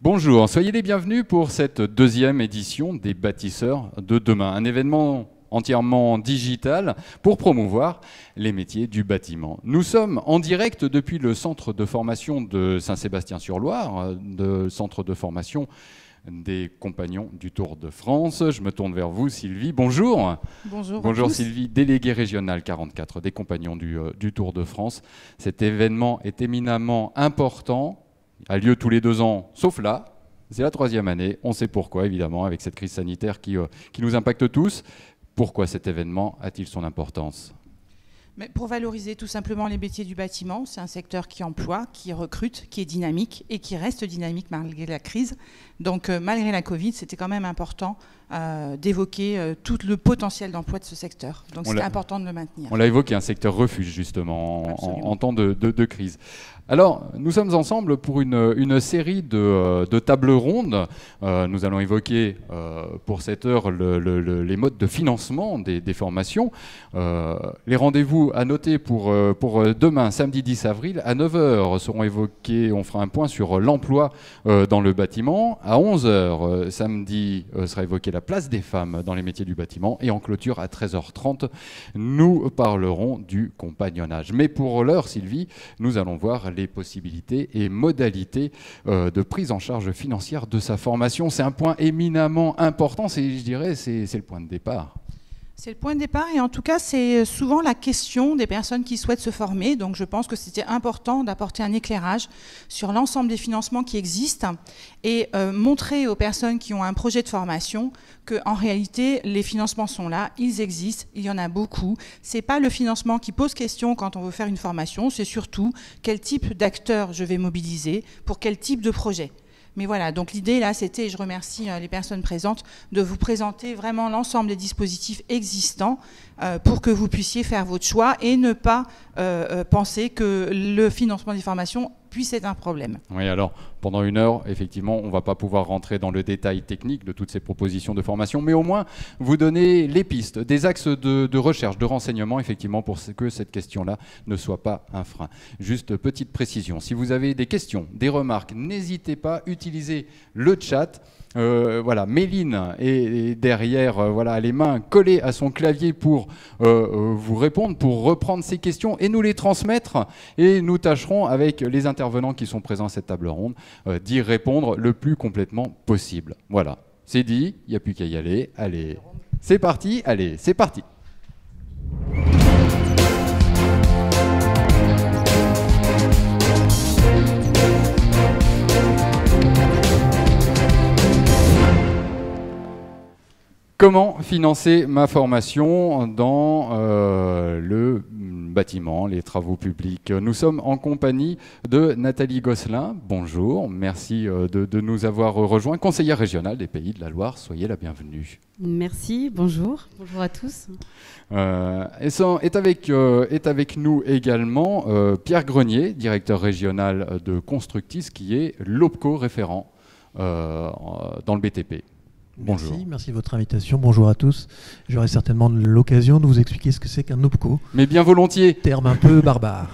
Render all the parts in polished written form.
Bonjour, soyez les bienvenus pour cette deuxième édition des Bâtisseurs de demain, un événement entièrement digital pour promouvoir les métiers du bâtiment. Nous sommes en direct depuis le centre de formation de Saint-Sébastien-sur-Loire, le centre de formation des compagnons du Tour de France. Je me tourne vers vous, Sylvie. Bonjour. Bonjour. Bonjour Sylvie, déléguée régionale 44 des compagnons du Tour de France. Cet événement est éminemment important, a lieu tous les 2 ans, sauf là. C'est la 3e année. On sait pourquoi, évidemment, avec cette crise sanitaire qui nous impacte tous. Pourquoi cet événement a-t-il son importance ? Mais pour valoriser tout simplement les métiers du bâtiment, c'est un secteur qui emploie, qui recrute, qui est dynamique et qui reste dynamique malgré la crise. Donc malgré la Covid, c'était quand même important d'évoquer tout le potentiel d'emploi de ce secteur. Donc c'est important de le maintenir. On l'a évoqué, un secteur refuge justement en temps de crise. Alors, nous sommes ensemble pour une série de tables rondes. Nous allons évoquer pour cette heure les modes de financement des formations. Les rendez-vous à noter pour demain, samedi 10 avril, à 9 h seront évoqués. On fera un point sur l'emploi dans le bâtiment. À 11 h, samedi, sera évoquée la place des femmes dans les métiers du bâtiment. Et en clôture, à 13h30, nous parlerons du compagnonnage. Mais pour l'heure, Sylvie, nous allons voir les possibilités et modalités de prise en charge financière de sa formation. C'est un point éminemment important, je dirais, c'est le point de départ. C'est le point de départ et en tout cas, c'est souvent la question des personnes qui souhaitent se former. Donc je pense que c'était important d'apporter un éclairage sur l'ensemble des financements qui existent et montrer aux personnes qui ont un projet de formation qu'en réalité, les financements sont là, ils existent, il y en a beaucoup. Ce n'est pas le financement qui pose question quand on veut faire une formation, c'est surtout quel type d'acteurs je vais mobiliser pour quel type de projet. Mais voilà, donc l'idée là, c'était, et je remercie les personnes présentes, de vous présenter vraiment l'ensemble des dispositifs existants pour que vous puissiez faire votre choix et ne pas penser que le financement des formations puisse être un problème. Oui, alors, pendant 1 heure, effectivement, on ne va pas pouvoir rentrer dans le détail technique de toutes ces propositions de formation, mais au moins vous donner les pistes, des axes de recherche, de renseignement, effectivement, pour que cette question-là ne soit pas un frein. Juste petite précision, si vous avez des questions, des remarques, n'hésitez pas, utilisez le chat. Voilà, Méline est derrière, voilà, les mains collées à son clavier pour vous répondre, pour reprendre ces questions et nous les transmettre. Et nous tâcherons, avec les intervenants qui sont présents à cette table ronde, d'y répondre le plus complètement possible. Voilà, c'est dit, il n'y a plus qu'à y aller. Allez, c'est parti, allez, c'est parti. Comment financer ma formation dans le bâtiment, les travaux publics? Nous sommes en compagnie de Nathalie Gosselin. Bonjour, merci de nous avoir rejoints. Conseillère régionale des Pays de la Loire, soyez la bienvenue. Merci, bonjour à tous. Est avec nous également Pierre Grenier, directeur régional de Constructis, qui est l'OPCO référent dans le BTP. Bonjour. Merci de votre invitation. Bonjour à tous. J'aurai certainement l'occasion de vous expliquer ce que c'est qu'un OPCO. Mais bien volontiers. Terme un peu barbare.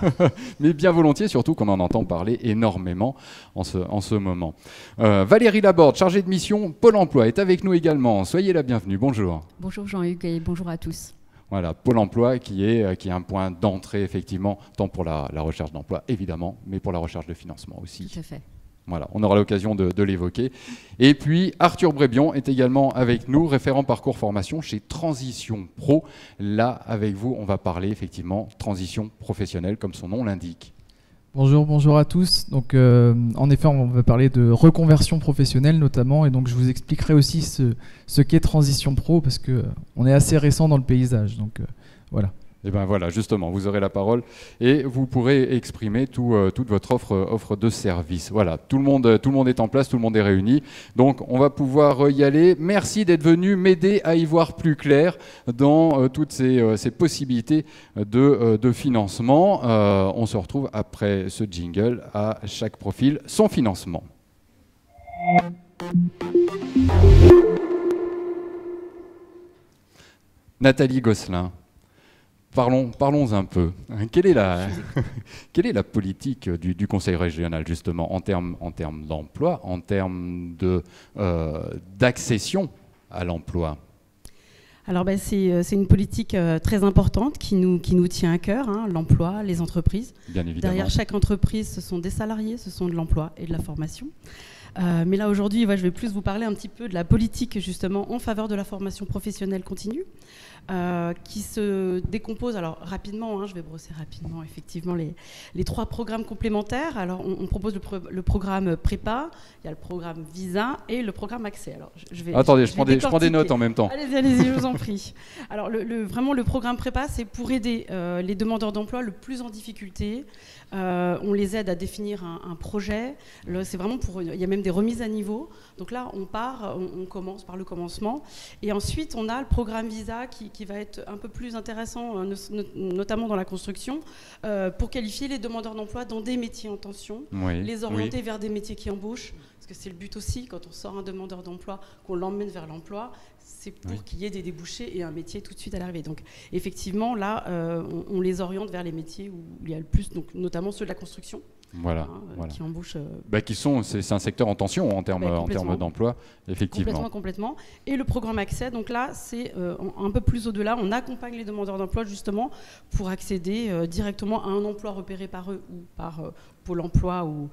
Mais bien volontiers, surtout qu'on en entend parler énormément en ce moment. Valérie Laborde, chargée de mission Pôle emploi, est avec nous également. Soyez la bienvenue. Bonjour. Bonjour Jean-Hugues et bonjour à tous. Voilà, Pôle emploi qui est un point d'entrée, effectivement, tant pour la recherche d'emploi, évidemment, mais pour la recherche de financement aussi. Tout à fait. Voilà, on aura l'occasion de l'évoquer. Et puis, Arthur Brébion est également avec nous, référent parcours formation chez Transition Pro. Là, avec vous, on va parler effectivement transition professionnelle, comme son nom l'indique. Bonjour à tous. Donc, en effet, on va parler de reconversion professionnelle notamment. Et donc, je vous expliquerai aussi ce qu'est Transition Pro, parce qu'on est assez récent dans le paysage. Donc, voilà. Et bien voilà, justement, vous aurez la parole et vous pourrez exprimer toute votre offre de service. Voilà, tout le monde est en place, tout le monde est réuni. Donc, on va pouvoir y aller. Merci d'être venu m'aider à y voir plus clair dans toutes ces possibilités de financement. On se retrouve après ce jingle, à chaque profil, son financement. Nathalie Gosselin. Parlons un peu. Quelle est la politique du Conseil régional, justement, en termes d'emploi, en termes d'accession à l'emploi? Alors c'est une politique très importante qui nous tient à cœur, hein, l'emploi, les entreprises. Bien évidemment. Derrière chaque entreprise, ce sont des salariés, ce sont de l'emploi et de la formation. Mais là aujourd'hui, je vais plus vous parler un petit peu de la politique justement en faveur de la formation professionnelle continue, qui se décompose, alors rapidement, je vais brosser rapidement effectivement les 3 programmes complémentaires. Alors on propose le programme Prépa, il y a le programme Visa et le programme Accès. Alors, Attendez, je prends des notes en même temps. Allez-y, je vous en prie. Alors vraiment le programme Prépa, c'est pour aider les demandeurs d'emploi le plus en difficulté. On les aide à définir un projet. C'est vraiment il y a même des remises à niveau. Donc là, on commence par le commencement. Et ensuite, on a le programme Visa qui va être un peu plus intéressant, notamment dans la construction, pour qualifier les demandeurs d'emploi dans des métiers en tension, les orienter vers des métiers qui embauchent. Parce que c'est le but aussi, quand on sort un demandeur d'emploi, qu'on l'emmène vers l'emploi, c'est pour qu'il y ait des débouchés et un métier tout de suite à l'arrivée. Donc effectivement, là, on les oriente vers les métiers où il y a le plus, donc, notamment ceux de la construction. Qui embauchent. C'est un secteur en tension en termes d'emploi, effectivement. Complètement. Et le programme Accès, donc là, c'est un peu plus au-delà. On accompagne les demandeurs d'emploi justement pour accéder directement à un emploi repéré par eux ou par Pôle emploi ou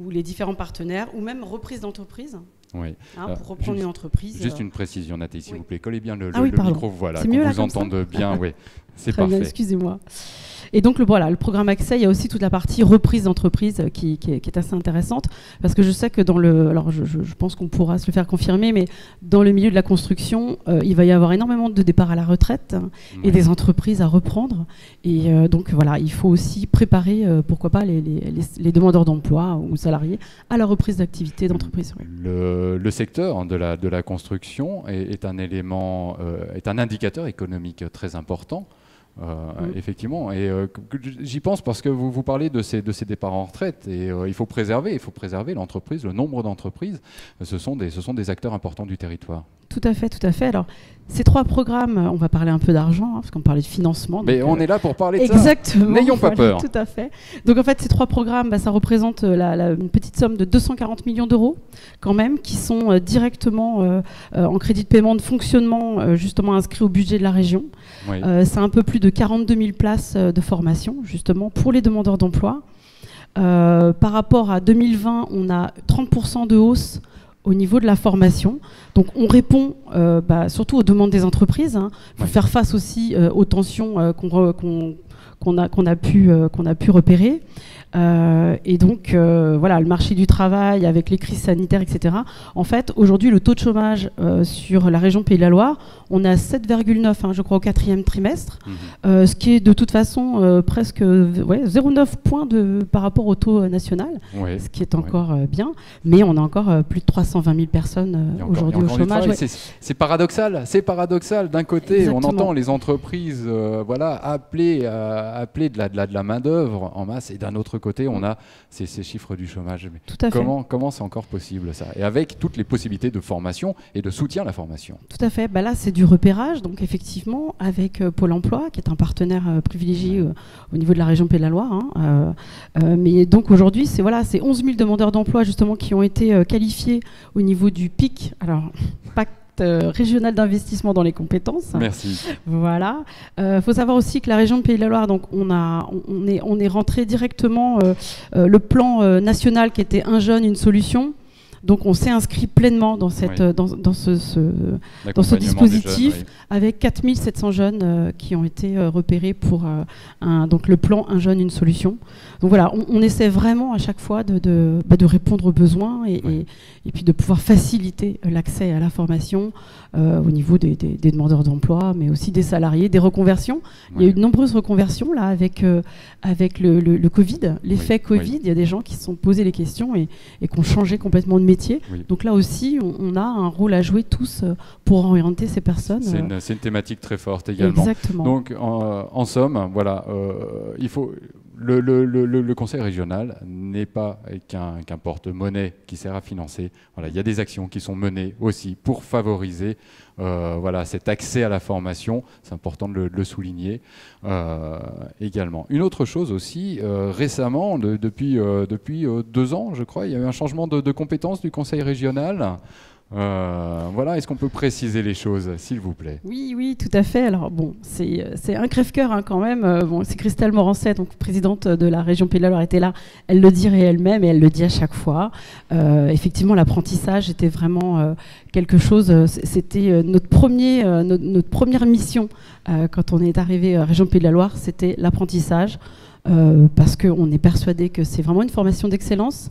les différents partenaires, ou même reprise d'entreprise. Pour reprendre une entreprise. Juste une précision, Nathalie, s'il vous plaît. Collez bien le micro, voilà, qu'on vous entende bien. C'est parfait. Bien, excusez-moi. Et donc le programme Accès, il y a aussi toute la partie reprise d'entreprise qui est assez intéressante, parce que je sais que alors je pense qu'on pourra se le faire confirmer, mais dans le milieu de la construction, il va y avoir énormément de départs à la retraite et des entreprises à reprendre. Et donc voilà, il faut aussi préparer, pourquoi pas, les demandeurs d'emploi ou salariés à la reprise d'activité d'entreprise. Le secteur de la construction est un élément, est un indicateur économique très important. Effectivement, et j'y pense parce que vous parlez de ces départs en retraite, et il faut préserver l'entreprise, le nombre d'entreprises. Ce sont des acteurs importants du territoire. Tout à fait. Alors, ces 3 programmes, on va parler un peu d'argent, parce qu'on parlait de financement. Mais on est là pour parler de ça. Exactement. N'ayons pas peur. Tout à fait. Donc en fait, ces 3 programmes, ça représente une petite somme de 240 millions d'euros, quand même, qui sont directement en crédit de paiement de fonctionnement, justement inscrits au budget de la région. C'est un peu plus de 42 000 places de formation, justement, pour les demandeurs d'emploi. Par rapport à 2020, on a 30% de hausse au niveau de la formation. Donc on répond surtout aux demandes des entreprises, pour faire face aussi aux tensions qu'on a pu repérer. Et donc, le marché du travail, avec les crises sanitaires, etc. En fait, aujourd'hui, le taux de chômage sur la région Pays de la Loire, on est à 7,9, je crois, au 4e trimestre, ce qui est de toute façon presque 0,9 points par rapport au taux national, ce qui est encore bien, mais on a encore plus de 320 000 personnes aujourd'hui au chômage. C'est paradoxal. D'un côté, exactement, on entend les entreprises appeler de la main-d'œuvre en masse, et d'un autre côté, on a ces chiffres du chômage. Mais tout à fait. Comment c'est encore possible, ça? Et avec toutes les possibilités de formation et de soutien à la formation. Tout à fait. Là, c'est du repérage, donc effectivement, avec Pôle emploi, qui est un partenaire privilégié au niveau de la région Pays de la Loire. Mais donc aujourd'hui, c'est 11 000 demandeurs d'emploi, justement, qui ont été qualifiés au niveau du PIC. Alors, pacte régional d'investissement dans les compétences. Merci. Voilà. Faut savoir aussi que la région de Pays de la Loire, donc on est rentré directement le plan national qui était un jeune, une solution. Donc on s'est inscrit pleinement dans, dans ce dispositif, jeunes, avec 4700 jeunes qui ont été repérés pour donc le plan Un jeune, une solution. Donc voilà, on essaie vraiment à chaque fois de répondre aux besoins et puis de pouvoir faciliter l'accès à la formation au niveau des demandeurs d'emploi, mais aussi des salariés, des reconversions. Il y a eu de nombreuses reconversions là avec le Covid, l'effet Covid. Il y a des gens qui se sont posés les questions et qui ont changé complètement de métier. Donc là aussi, on a un rôle à jouer tous pour orienter ces personnes. C'est une thématique très forte également. Exactement. Donc en somme, voilà, il faut... le conseil régional n'est pas qu'un porte-monnaie qui sert à financer. Voilà, il y a des actions qui sont menées aussi pour favoriser voilà, cet accès à la formation. C'est important de le souligner également. Une autre chose aussi, récemment, depuis 2 ans, je crois, il y a eu un changement de compétence du conseil régional. Voilà, est-ce qu'on peut préciser les choses, s'il vous plaît? Oui, oui, tout à fait. Alors bon, c'est un crève-cœur hein, quand même. Bon, c'est Christelle Morancet, donc présidente de la région Pays de la Loire, était là. Elle le dit elle-même et elle le dit à chaque fois. Effectivement, l'apprentissage était vraiment quelque chose. C'était notre première mission quand on est arrivé à la région Pays de la Loire, c'était l'apprentissage, parce qu'on est persuadé que c'est vraiment une formation d'excellence.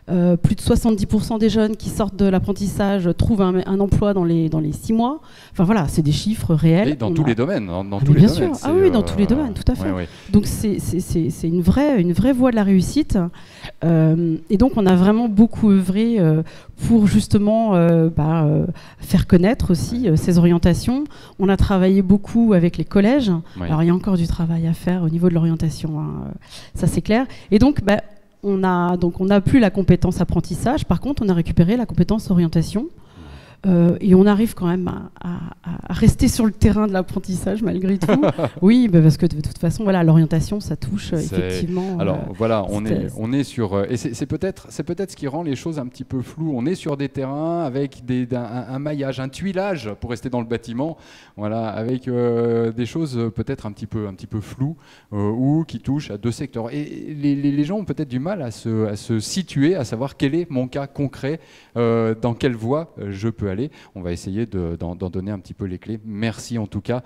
Plus de 70% des jeunes qui sortent de l'apprentissage trouvent un emploi dans les 6 mois. Enfin voilà, c'est des chiffres réels. Et dans tous les domaines. Dans tous les domaines. Ah oui, dans tous les domaines, tout à fait. Ouais. Donc c'est une vraie voie de la réussite. Et donc on a vraiment beaucoup œuvré pour justement faire connaître aussi ces orientations. On a travaillé beaucoup avec les collèges. Oui. Alors il y a encore du travail à faire au niveau de l'orientation, hein. Ça c'est clair. Et donc on n'a plus la compétence apprentissage, par contre on a récupéré la compétence orientation et on arrive quand même à rester sur le terrain de l'apprentissage malgré tout. Oui, parce que de toute façon voilà, l'orientation ça touche effectivement. Alors voilà, on est sur et c'est peut-être ce qui rend les choses un petit peu floues. On est sur des terrains avec un maillage, un tuilage pour rester dans le bâtiment, voilà, avec des choses peut-être un petit peu floues ou qui touchent à 2 secteurs. Et les gens ont peut-être du mal à se situer, à savoir quel est mon cas concret, dans quelle voie je peux aller. On va essayer d'en donner un petit peu les clés. Merci en tout cas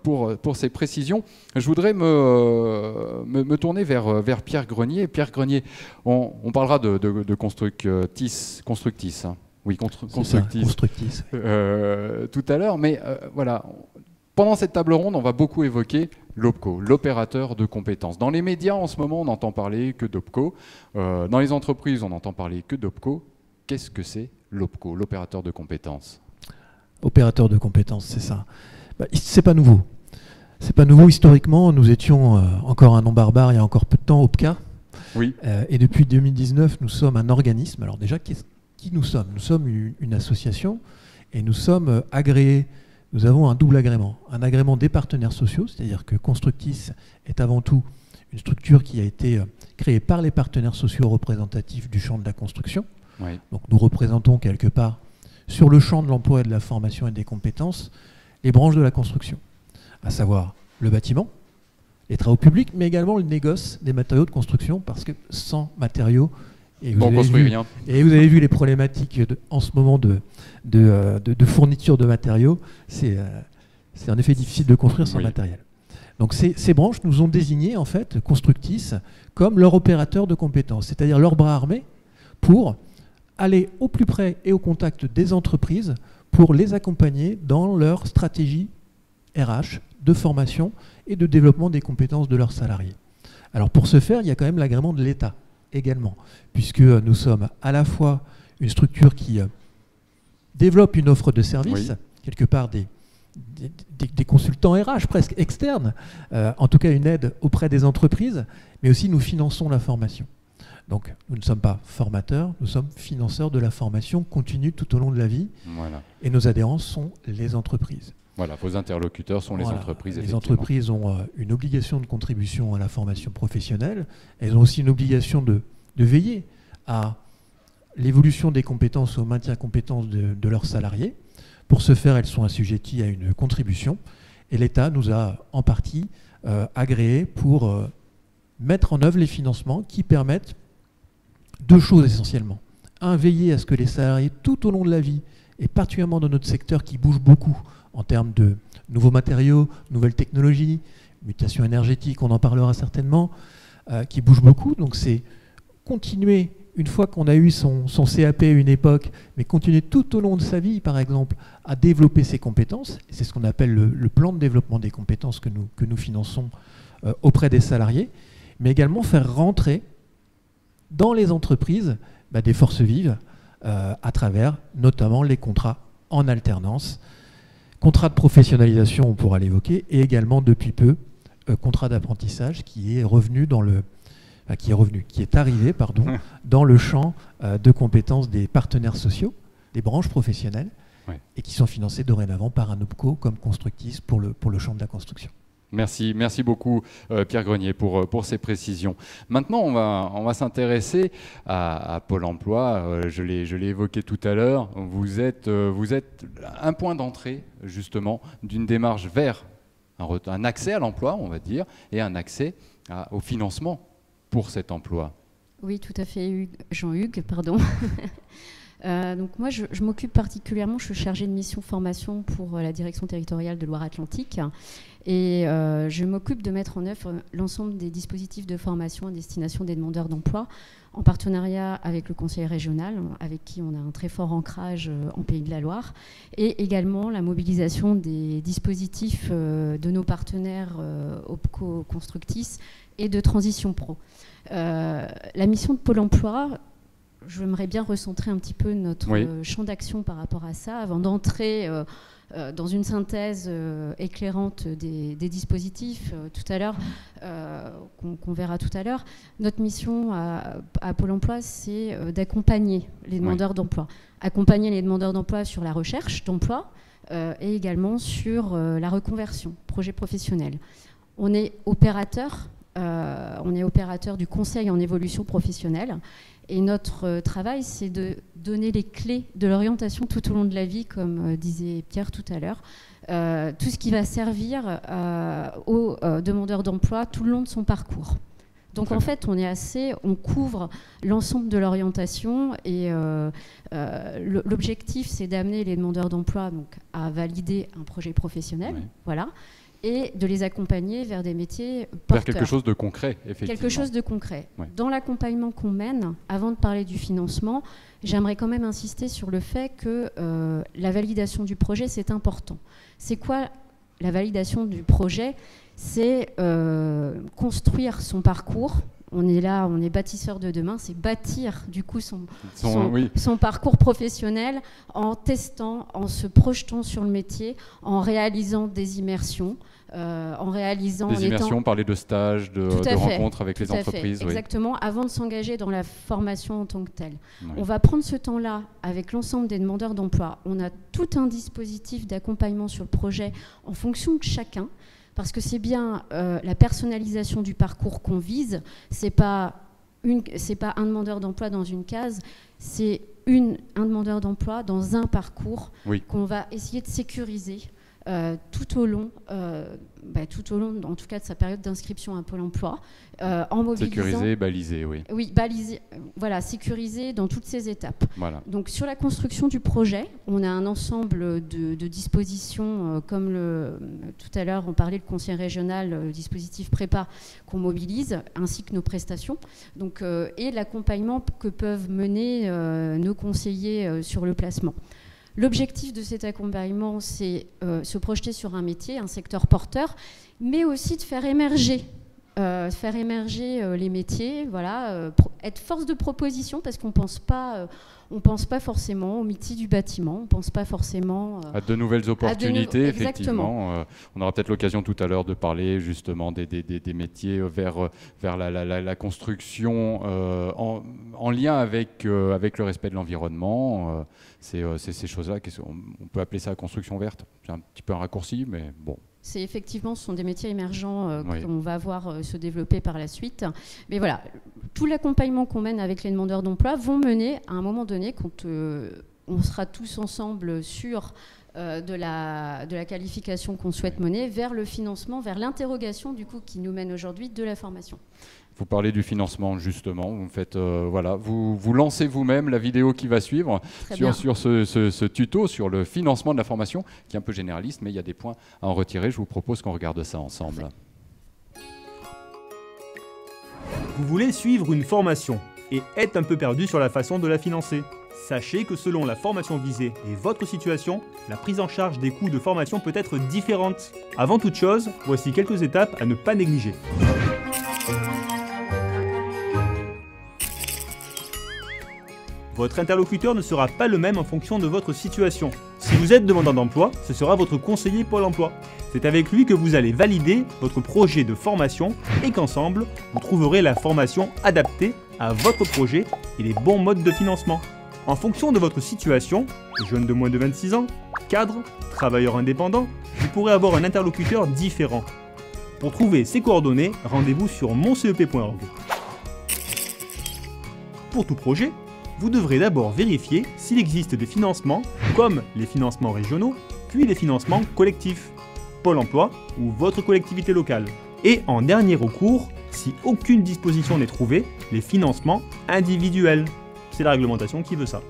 pour ces précisions. Je voudrais me tourner vers Pierre Grenier. Pierre Grenier, on parlera de Constructis. Hein. Oui, Constructis. Tout à l'heure, mais voilà. Pendant cette table ronde, on va beaucoup évoquer l'OPCO, l'opérateur de compétences. Dans les médias, en ce moment, on n'entend parler que d'OPCO. Dans les entreprises, on n'entend parler que d'OPCO. Qu'est-ce que c'est l'OPCO, l'opérateur de compétences? Opérateur de compétences, c'est ça. C'est pas nouveau. C'est pas nouveau historiquement. Nous étions encore un nom barbare il y a encore peu de temps, OPCA. Oui. Et depuis 2019, nous sommes un organisme. Alors déjà, qui nous sommes? Nous sommes une association et nous sommes agréés. Nous avons un double agrément. Un agrément des partenaires sociaux, c'est-à-dire que Constructis est avant tout une structure qui a été créée par les partenaires sociaux représentatifs du champ de la construction. Oui. Donc nous représentons quelque part sur le champ de l'emploi et de la formation et des compétences les branches de la construction, à savoir le bâtiment, les travaux publics, mais également le négoce des matériaux de construction, parce que sans matériaux, et vous avez vu les problématiques en ce moment de fourniture de matériaux, c'est en effet difficile de construire sans matériel. Donc ces branches nous ont désigné en fait Constructis comme leur opérateur de compétences, c'est-à-dire leur bras armé pour aller au plus près et au contact des entreprises pour les accompagner dans leur stratégie RH de formation et de développement des compétences de leurs salariés. Alors pour ce faire, il y a quand même l'agrément de l'État également, puisque nous sommes à la fois une structure qui développe une offre de services, quelque part des consultants RH presque externes, en tout cas une aide auprès des entreprises, mais aussi nous finançons la formation. Donc nous ne sommes pas formateurs, nous sommes financeurs de la formation continue tout au long de la vie. Voilà. Et nos adhérents sont les entreprises. Voilà, vos interlocuteurs sont les entreprises. Les entreprises ont une obligation de contribution à la formation professionnelle. Elles ont aussi une obligation de veiller à l'évolution des compétences, au maintien de compétences de leurs salariés. Pour ce faire, elles sont assujetties à une contribution. Et l'État nous a en partie agréés pour mettre en œuvre les financements qui permettent 2 choses essentiellement. 1, veiller à ce que les salariés tout au long de la vie, et particulièrement dans notre secteur qui bouge beaucoup en termes de nouveaux matériaux, nouvelles technologies, mutation énergétique, on en parlera certainement, qui bouge beaucoup. Donc c'est continuer, une fois qu'on a eu son CAP à une époque, mais continuer tout au long de sa vie, par exemple, à développer ses compétences. C'est ce qu'on appelle le plan de développement des compétences que nous finançons auprès des salariés, mais également faire rentrer dans les entreprises des forces vives à travers notamment les contrats en alternance, contrats de professionnalisation, on pourra l'évoquer, et également depuis peu contrat d'apprentissage qui est revenu dans le... qui est arrivé, pardon, dans le champ de compétences des partenaires sociaux, des branches professionnelles, et qui sont financés dorénavant par un OPCO comme Constructis pour le champ de la construction. Merci beaucoup Pierre Grenier pour ces précisions. Maintenant, on va s'intéresser à Pôle emploi. Je l'ai évoqué tout à l'heure. Vous êtes un point d'entrée justement d'une démarche vers un accès à l'emploi, on va dire, et un accès au financement pour cet emploi. Oui, tout à fait, Jean-Hugues, pardon. Donc moi, je m'occupe particulièrement, je suis chargée de mission formation pour la direction territoriale de Loire-Atlantique et je m'occupe de mettre en œuvre l'ensemble des dispositifs de formation à destination des demandeurs d'emploi en partenariat avec le conseil régional, avec qui on a un très fort ancrage en Pays de la Loire, et également la mobilisation des dispositifs de nos partenaires OPCO Constructis et de Transition Pro. La mission de Pôle emploi, j'aimerais bien recentrer un petit peu notre champ d'action par rapport à ça, avant d'entrer dans une synthèse éclairante des dispositifs tout à l'heure, qu'on verra tout à l'heure. Notre mission à Pôle emploi, c'est d'accompagner les demandeurs d'emploi. Accompagner les demandeurs d'emploi sur la recherche d'emploi et également sur la reconversion, projet professionnel. On est opérateur du conseil en évolution professionnelle. Et notre travail, c'est de donner les clés de l'orientation tout au long de la vie, comme disait Pierre tout à l'heure. Tout ce qui va servir aux demandeurs d'emploi tout le long de son parcours. Donc en fait, on couvre l'ensemble de l'orientation et l'objectif, c'est d'amener les demandeurs d'emploi à valider un projet professionnel. Voilà. Et de les accompagner vers des métiers porteurs. Vers quelque chose de concret, effectivement. Quelque chose de concret. Dans l'accompagnement qu'on mène, avant de parler du financement, j'aimerais quand même insister sur le fait que la validation du projet, c'est important. C'est quoi la validation du projet? C'est construire son parcours. On est là, on est bâtisseur de demain, c'est bâtir du coup son parcours professionnel en testant, en se projetant sur le métier, en réalisant des immersions, parler de stages, de rencontres avec les entreprises. Exactement, avant de s'engager dans la formation en tant que telle. On va prendre ce temps-là avec l'ensemble des demandeurs d'emploi. On a tout un dispositif d'accompagnement sur le projet en fonction de chacun. Parce que c'est bien la personnalisation du parcours qu'on vise, c'est pas un demandeur d'emploi dans une case, c'est un demandeur d'emploi dans un parcours qu'on va essayer de sécuriser tout au long, en tout cas de sa période d'inscription à Pôle emploi, en mobilisant... Sécurisé, balisé, oui. Oui, balisé, voilà, sécurisé dans toutes ces étapes. Voilà. Donc sur la construction du projet, on a un ensemble de dispositions, comme tout à l'heure on parlait, le conseil régional, le dispositif prépa qu'on mobilise, ainsi que nos prestations, donc, et l'accompagnement que peuvent mener nos conseillers sur le placement. L'objectif de cet accompagnement, c'est se projeter sur un métier, un secteur porteur, mais aussi de faire émerger les métiers, voilà, être force de proposition, parce qu'on pense pas forcément au métier du bâtiment, on ne pense pas forcément à de nouvelles opportunités, effectivement. On aura peut-être l'occasion tout à l'heure de parler justement des métiers vers la construction en lien avec le respect de l'environnement. C'est ces choses-là, on peut appeler ça construction verte. C'est un petit peu un raccourci, mais bon. Ce sont des métiers émergents qu'on va voir se développer par la suite. Mais voilà, tout l'accompagnement qu'on mène avec les demandeurs d'emploi vont mener à un moment donné, quand on sera tous ensemble sûrs de la qualification qu'on souhaite mener, vers le financement, vers l'interrogation du coup qui nous mène aujourd'hui de la formation. Vous parlez du financement justement, vous faites vous lancez vous-même la vidéo qui va suivre sur ce tuto sur le financement de la formation qui est un peu généraliste, mais il y a des points à en retirer. Je vous propose qu'on regarde ça ensemble. Vous voulez suivre une formation et êtes un peu perdu sur la façon de la financer? Sachez que selon la formation visée et votre situation, la prise en charge des coûts de formation peut être différente. Avant toute chose, voici quelques étapes à ne pas négliger. Votre interlocuteur ne sera pas le même en fonction de votre situation. Si vous êtes demandeur d'emploi, ce sera votre conseiller Pôle emploi. C'est avec lui que vous allez valider votre projet de formation et qu'ensemble, vous trouverez la formation adaptée à votre projet et les bons modes de financement. En fonction de votre situation, jeune de moins de 26 ans, cadre, travailleur indépendant, vous pourrez avoir un interlocuteur différent. Pour trouver ces coordonnées, rendez-vous sur moncep.org. Pour tout projet, vous devrez d'abord vérifier s'il existe des financements comme les financements régionaux, puis les financements collectifs, Pôle emploi ou votre collectivité locale. Et en dernier recours, si aucune disposition n'est trouvée, les financements individuels. C'est la réglementation qui veut ça.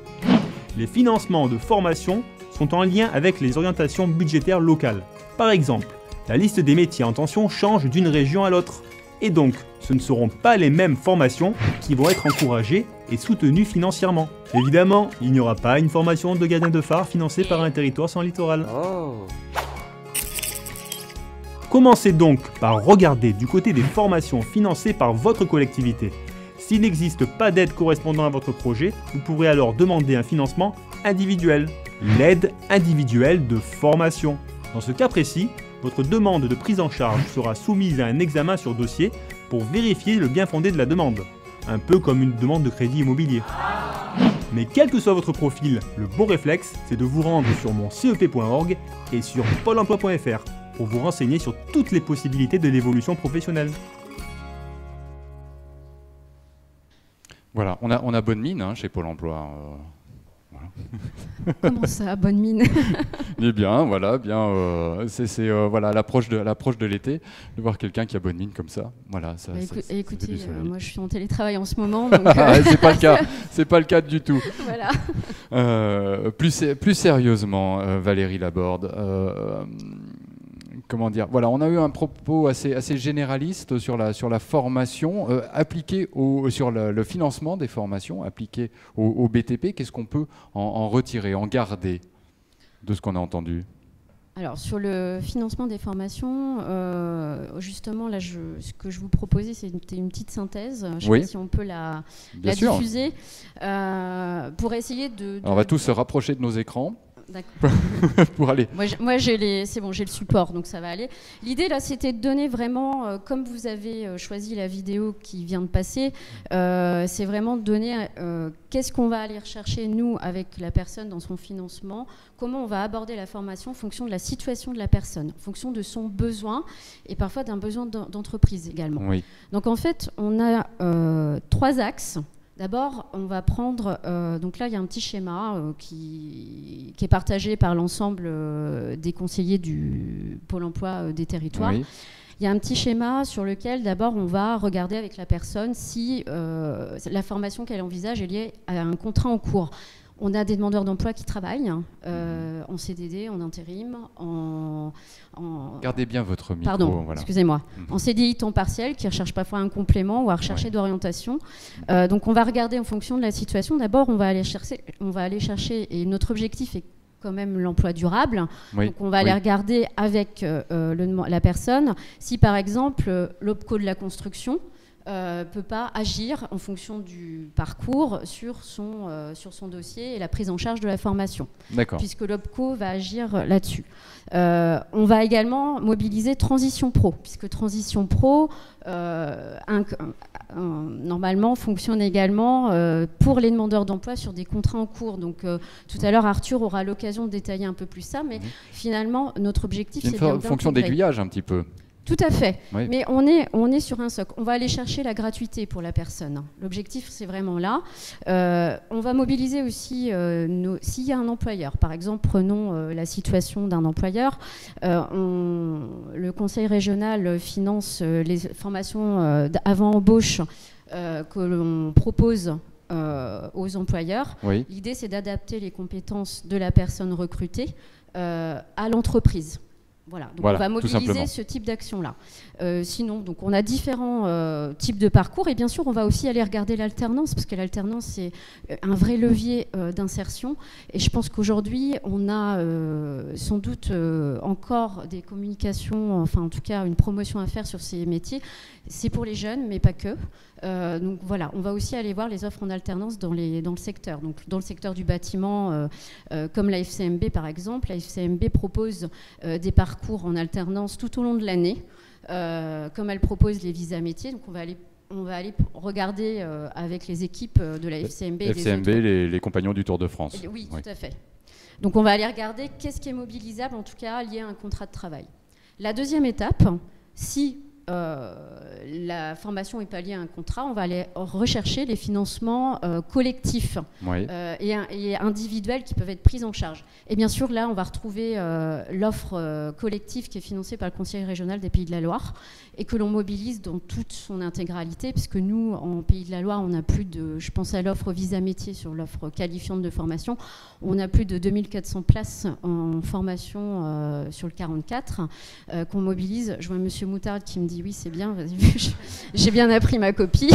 Les financements de formation sont en lien avec les orientations budgétaires locales. Par exemple, la liste des métiers en tension change d'une région à l'autre. Et donc, ce ne seront pas les mêmes formations qui vont être encouragées et soutenues financièrement. Évidemment, il n'y aura pas une formation de gardien de phare financée par un territoire sans littoral. Commencez donc par regarder du côté des formations financées par votre collectivité. S'il n'existe pas d'aide correspondant à votre projet, vous pourrez alors demander un financement individuel, l'aide individuelle de formation. Dans ce cas précis, votre demande de prise en charge sera soumise à un examen sur dossier pour vérifier le bien fondé de la demande, un peu comme une demande de crédit immobilier. Mais quel que soit votre profil, le bon réflexe, c'est de vous rendre sur moncep.org et sur pôle emploi.fr pour vous renseigner sur toutes les possibilités de l'évolution professionnelle. Voilà, on a bonne mine chez Pôle emploi. Voilà. Comment ça, bonne mine? Eh bien, voilà, c'est voilà, l'approche de l'été, de voir quelqu'un qui a bonne mine comme ça. Voilà, ça, écoutez, moi je suis en télétravail en ce moment. Donc c'est pas le cas, c'est pas le cas du tout. Voilà. Plus sérieusement, Valérie Laborde. Comment dire, voilà, on a eu un propos assez généraliste sur la formation appliquée sur le financement des formations appliquées au BTP. Qu'est-ce qu'on peut en retirer, en garder de ce qu'on a entendu? Alors, sur le financement des formations, justement, là, ce que je vous proposais, c'était une petite synthèse. Je ne sais pas si on peut la diffuser pour essayer de... Alors, on va tous se rapprocher de nos écrans. D'accord. Pour aller. Moi c'est bon, j'ai le support, donc ça va aller. L'idée là, c'était de donner vraiment, comme vous avez choisi la vidéo qui vient de passer, c'est vraiment de donner qu'est-ce qu'on va aller rechercher nous avec la personne dans son financement, comment on va aborder la formation en fonction de la situation de la personne, en fonction de son besoin et parfois d'un besoin d'entreprise également. Oui. Donc en fait, on a 3 axes. D'abord, on va prendre, donc là il y a un petit schéma qui est partagé par l'ensemble des conseillers du Pôle emploi des territoires. Oui. Il y a un petit schéma sur lequel d'abord on va regarder avec la personne si la formation qu'elle envisage est liée à un contrat en cours. On a des demandeurs d'emploi qui travaillent en CDD, en intérim, Gardez bien votre micro. Pardon, voilà. Excusez-moi. En CDI temps partiel, qui recherchent parfois un complément ou à rechercher d'orientation. Donc on va regarder en fonction de la situation. D'abord, on va aller chercher, et notre objectif est quand même l'emploi durable. Oui. Donc on va aller regarder avec la personne si par exemple l'OPCO de la construction peut pas agir en fonction du parcours sur son dossier et la prise en charge de la formation. Puisque l'OPCO va agir là-dessus. On va également mobiliser Transition Pro, puisque Transition Pro, normalement, fonctionne également pour les demandeurs d'emploi sur des contrats en cours. Donc, tout à l'heure, Arthur aura l'occasion de détailler un peu plus ça, mais finalement, notre objectif, c'est bien une fonction d'aiguillage un petit peu. Tout à fait, oui. Mais on est sur un socle. On va aller chercher la gratuité pour la personne. L'objectif, c'est vraiment là. On va mobiliser aussi, s'il y a un employeur, par exemple, prenons la situation d'un employeur, le conseil régional finance les formations avant embauche que l'on propose aux employeurs. Oui. L'idée, c'est d'adapter les compétences de la personne recrutée à l'entreprise. Voilà, donc on va mobiliser ce type d'action-là. Sinon, donc on a différents types de parcours et bien sûr, on va aussi aller regarder l'alternance parce que l'alternance, c'est un vrai levier d'insertion. Et je pense qu'aujourd'hui, on a sans doute encore des communications, enfin en tout cas une promotion à faire sur ces métiers. C'est pour les jeunes, mais pas que. Donc voilà, on va aussi aller voir les offres en alternance dans le secteur. Donc dans le secteur du bâtiment, comme la FCMB par exemple, la FCMB propose des parcours en alternance tout au long de l'année, comme elle propose les visas métiers. Donc on va aller regarder avec les équipes de la FCMB. FCMB, les compagnons du Tour de France. Oui, tout à fait. Donc on va aller regarder qu'est-ce qui est mobilisable, en tout cas lié à un contrat de travail. La deuxième étape, si la formation n'est pas liée à un contrat, on va aller rechercher les financements collectifs et individuels qui peuvent être pris en charge. Et bien sûr, là, on va retrouver l'offre collective qui est financée par le Conseil régional des Pays de la Loire et que l'on mobilise dans toute son intégralité, puisque nous, en Pays de la Loire, on a plus de, je pense à l'offre visa métier sur l'offre qualifiante de formation, on a plus de 2400 places en formation sur le 44 qu'on mobilise. Je vois Monsieur Moutard qui me dit oui, c'est bien, j'ai bien appris ma copie.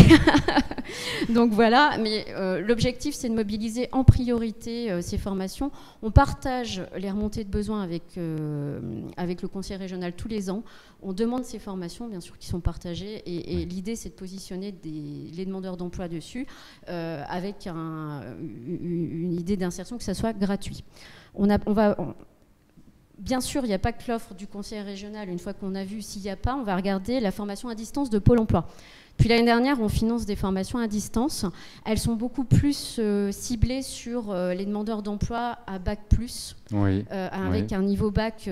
Donc voilà, mais l'objectif, c'est de mobiliser en priorité ces formations. On partage les remontées de besoins avec le Conseil régional tous les ans. On demande ces formations, bien sûr, qui sont partagées. Et l'idée, c'est de positionner les demandeurs d'emploi dessus avec une idée d'insertion, que ça soit gratuit. Bien sûr, il n'y a pas que l'offre du conseil régional. Une fois qu'on a vu s'il n'y a pas, on va regarder la formation à distance de Pôle emploi. Puis l'année dernière, on finance des formations à distance. Elles sont beaucoup plus ciblées sur les demandeurs d'emploi à Bac+, avec un niveau Bac.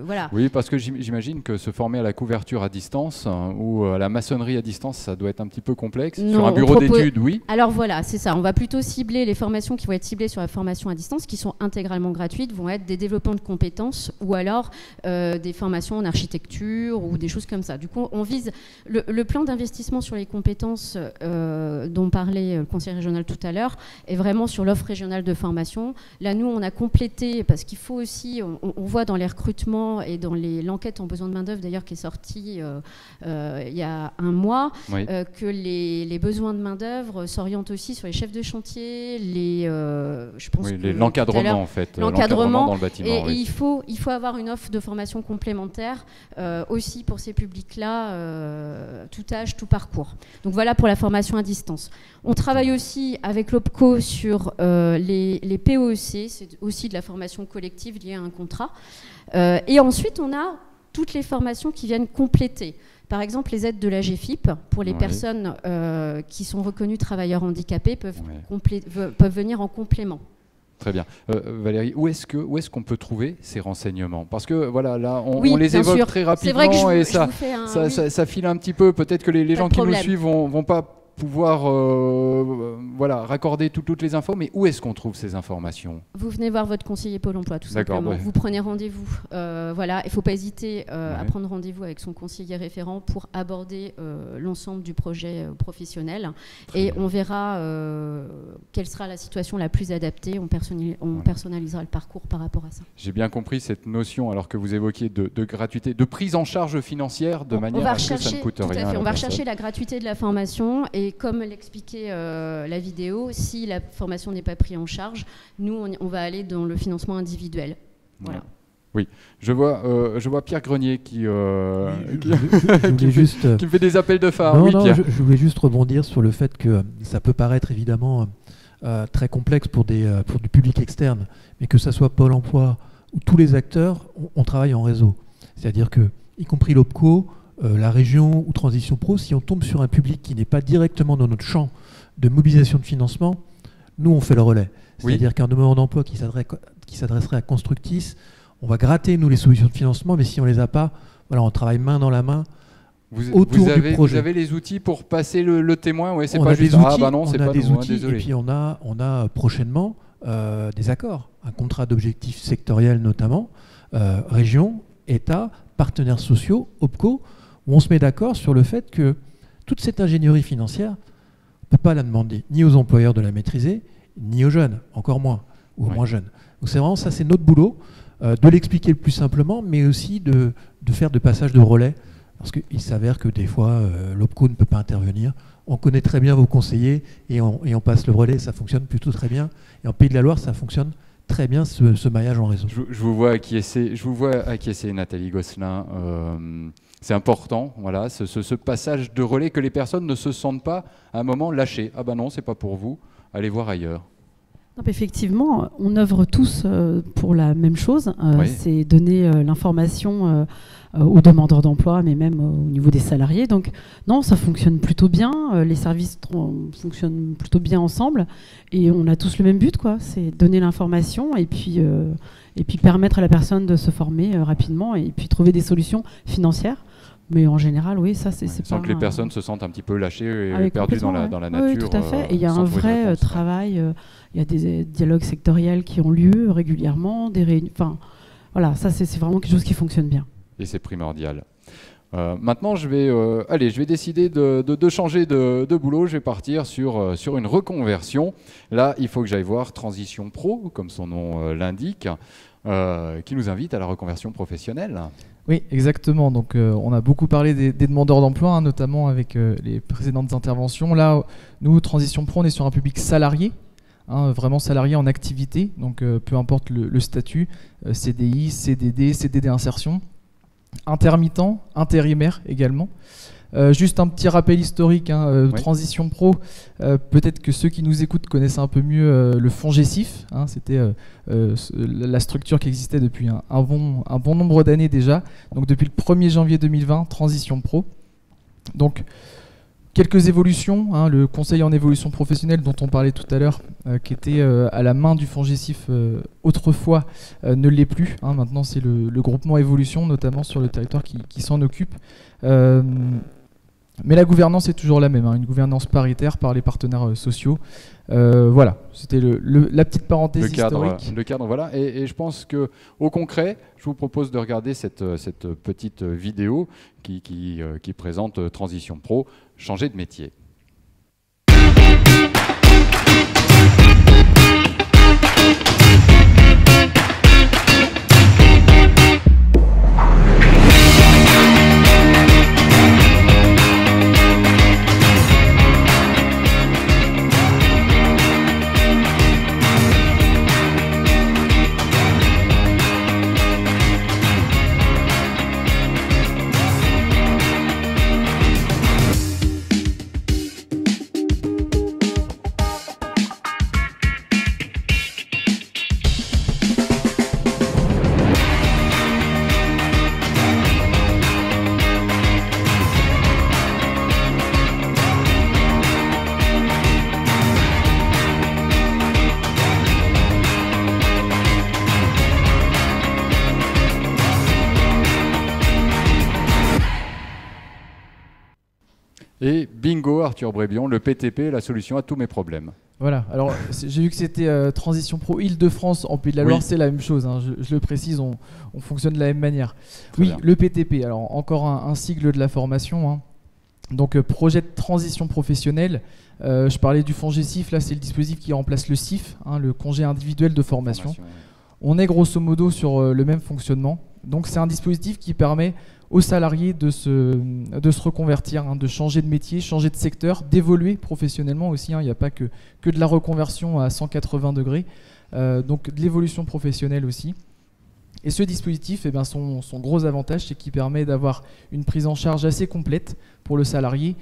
Voilà. Oui, parce que j'imagine que se former à la couverture à distance ou à la maçonnerie à distance, ça doit être un petit peu complexe. Non, sur un bureau d'études, oui. Alors voilà, c'est ça. On va plutôt cibler les formations qui vont être ciblées sur la formation à distance, qui sont intégralement gratuites, vont être des développements de compétences ou alors des formations en architecture ou des choses comme ça. Du coup, on vise le plan d'investissement sur les compétences dont parlait le conseil régional tout à l'heure est vraiment sur l'offre régionale de formation. Là, nous, on a complété, parce qu'il faut aussi, on voit dans les recrutements et dans l'enquête en besoin de main-d'œuvre, d'ailleurs, qui est sortie il y a un mois, que les besoins de main-d'œuvre s'orientent aussi sur les chefs de chantier, l'encadrement, en fait. L'encadrement dans le bâtiment. Et il faut avoir une offre de formation complémentaire aussi pour ces publics-là, tout âge, tout parcours. Donc voilà pour la formation à distance. On travaille aussi avec l'OPCO sur les POEC, c'est aussi de la formation collective liée à un contrat. Et ensuite, on a toutes les formations qui viennent compléter. Par exemple, les aides de la GFIP, pour les personnes qui sont reconnues travailleurs handicapés, peuvent venir en complément. Très bien. Valérie, où est-ce qu'on peut trouver ces renseignements? Parce que voilà, là, on les évoque très rapidement et ça file un petit peu. Peut-être que les gens qui nous suivent vont pas pouvoir raccorder toutes les infos, mais où est-ce qu'on trouve ces informations? Vous venez voir votre conseiller Pôle emploi, tout simplement. Vous prenez rendez-vous. Il ne faut pas hésiter à prendre rendez-vous avec son conseiller référent pour aborder l'ensemble du projet professionnel. Et on verra quelle sera la situation la plus adaptée. On personnalisera le parcours par rapport à ça. J'ai bien compris cette notion, alors que vous évoquiez de gratuité, de prise en charge financière, de manière à ce que ça ne coûte rien. On va rechercher la gratuité de la formation et comme l'expliquait la vidéo, si la formation n'est pas prise en charge, nous, on va aller dans le financement individuel. Voilà. Oui, je vois Pierre Grenier qui me fait des appels de phare. Non, je voulais juste rebondir sur le fait que ça peut paraître évidemment très complexe pour du public externe, mais que ça soit Pôle emploi ou tous les acteurs, on travaille en réseau. C'est-à-dire que, y compris l'OPCO, la région ou Transition Pro, si on tombe sur un public qui n'est pas directement dans notre champ de mobilisation de financement, nous, on fait le relais. C'est-à-dire qu'un demandeur d'emploi qui s'adresserait à Constructis, on va gratter, nous, les solutions de financement, mais si on ne les a pas, voilà, on travaille main dans la main autour du projet. Vous avez les outils pour passer le témoin? Oui, c'est pas juste « Ah bah non, c'est pas nous, désolé ». Et puis on a prochainement des accords, un contrat d'objectifs sectoriel notamment, région, État, partenaires sociaux, OPCO, où on se met d'accord sur le fait que toute cette ingénierie financière, on ne peut pas la demander ni aux employeurs de la maîtriser, ni aux jeunes, encore moins, ou aux moins jeunes. Donc c'est vraiment ça, c'est notre boulot, de l'expliquer le plus simplement, mais aussi de faire de passage de relais, parce qu'il s'avère que des fois, l'OPCO ne peut pas intervenir. On connaît très bien vos conseillers et on passe le relais, ça fonctionne plutôt très bien. Et en Pays de la Loire, ça fonctionne très bien ce maillage en réseau. Je vous vois acquiescer Nathalie Gosselin. C'est important, voilà, ce passage de relais, que les personnes ne se sentent pas à un moment lâchées. Ah ben non, c'est pas pour vous, allez voir ailleurs. Non, effectivement, on œuvre tous pour la même chose, Oui. c'est donner l'information aux demandeurs d'emploi, mais même au niveau des salariés. Donc non, ça fonctionne plutôt bien, les services fonctionnent plutôt bien ensemble, et on a tous le même but, quoi, c'est donner l'information et puis permettre à la personne de se former rapidement et puis trouver des solutions financières. Mais en général, oui, ça c'est sans pas... que les personnes se sentent un petit peu lâchées et perdues dans la nature. Oui, tout à fait. Et il y a un vrai travail, il y a des dialogues sectoriels qui ont lieu régulièrement, des réunions... Enfin, voilà, ça c'est vraiment quelque chose qui fonctionne bien. Et c'est primordial. Maintenant, je vais décider de changer de boulot. Je vais partir sur une reconversion. Là, il faut que j'aille voir Transition Pro, comme son nom l'indique, qui nous invite à la reconversion professionnelle. Oui, exactement. Donc, on a beaucoup parlé des demandeurs d'emploi, hein, notamment avec les précédentes interventions. Là, nous, Transition Pro, on est sur un public salarié, hein, vraiment salarié en activité. Donc, peu importe le statut, CDI, CDD, CDD insertion, intermittent, intérimaire également. Juste un petit rappel historique, hein, Oui. Transition Pro, peut-être que ceux qui nous écoutent connaissent un peu mieux le FONGECIF, hein, c'était la structure qui existait depuis un bon nombre d'années déjà, donc depuis le 1er janvier 2020, Transition Pro. Donc quelques évolutions, hein, le conseil en évolution professionnelle dont on parlait tout à l'heure, qui était à la main du FONGECIF autrefois, ne l'est plus, hein, maintenant c'est le groupement évolution, notamment sur le territoire qui s'en occupe. Mais la gouvernance est toujours la même, hein, une gouvernance paritaire par les partenaires sociaux. Voilà, c'était la petite parenthèse historique. Le cadre, voilà. Et je pense qu'au concret, je vous propose de regarder cette petite vidéo qui présente Transition Pro, changer de métier. Et bingo, Arthur Brébion, le PTP, la solution à tous mes problèmes. Voilà, alors j'ai vu que c'était Transition Pro Île-de-France, en Pays de la Loire, c'est la même chose, hein, je le précise, on fonctionne de la même manière. Très bien. Le PTP, alors encore un sigle de la formation, hein. Donc projet de transition professionnelle, je parlais du FONGECIF, là c'est le dispositif qui remplace le CIF, hein, le congé individuel de formation. On est grosso modo sur le même fonctionnement, donc c'est un dispositif qui permet aux salariés de se reconvertir, hein, de changer de métier, changer de secteur, d'évoluer professionnellement aussi, hein. Il n'y a pas que de la reconversion à 180 degrés, donc de l'évolution professionnelle aussi. Et ce dispositif, eh bien, son gros avantage, c'est qu'il permet d'avoir une prise en charge assez complète pour le salarié,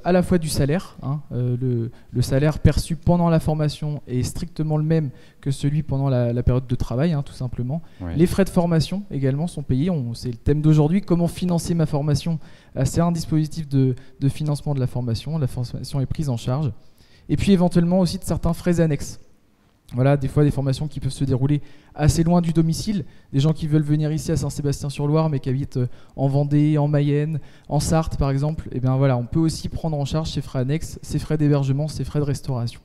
à la fois du salaire, hein, le salaire perçu pendant la formation est strictement le même que celui pendant la période de travail, hein, tout simplement. Oui. Les frais de formation également sont payés, c'est le thème d'aujourd'hui, comment financer ma formation. C'est un dispositif de financement de la formation est prise en charge. Et puis éventuellement aussi de certains frais annexes. Voilà, des fois des formations qui peuvent se dérouler assez loin du domicile, des gens qui veulent venir ici à Saint-Sébastien-sur-Loire mais qui habitent en Vendée, en Mayenne, en Sarthe par exemple, et bien voilà, on peut aussi prendre en charge ces frais annexes, ces frais d'hébergement, ces frais de restauration.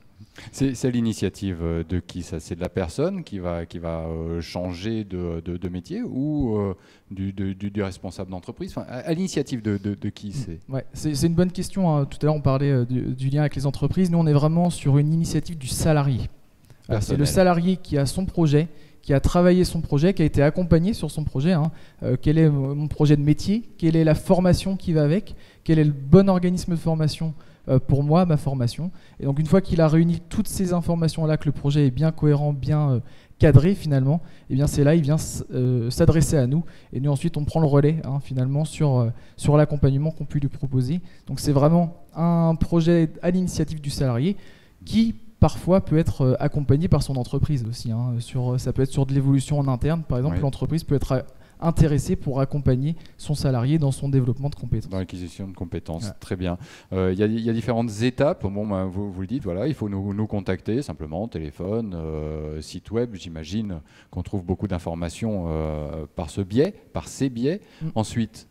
C'est l'initiative de qui ça? C'est de la personne qui va changer de métier ou du responsable d'entreprise, enfin, à l'initiative de qui c'est? Ouais, c'est une bonne question, hein. Tout à l'heure on parlait du lien avec les entreprises, nous on est vraiment sur une initiative du salarié. C'est le salarié qui a son projet, qui a travaillé son projet, qui a été accompagné sur son projet, hein. Quel est mon projet de métier, quelle est la formation qui va avec, quel est le bon organisme de formation pour moi, ma formation. Et donc une fois qu'il a réuni toutes ces informations-là, que le projet est bien cohérent, bien cadré finalement, et bien c'est là il vient s'adresser à nous, et nous ensuite on prend le relais finalement sur l'accompagnement qu'on peut lui proposer. Donc c'est vraiment un projet à l'initiative du salarié qui parfois peut être accompagné par son entreprise aussi. Ça peut être sur de l'évolution en interne, par exemple, l'entreprise peut être intéressée pour accompagner son salarié dans son développement de compétences. Dans l'acquisition de compétences, très bien. Il y a différentes étapes. Bon, vous le dites, voilà, il faut nous contacter simplement, téléphone, site web. J'imagine qu'on trouve beaucoup d'informations par ces biais. Ensuite,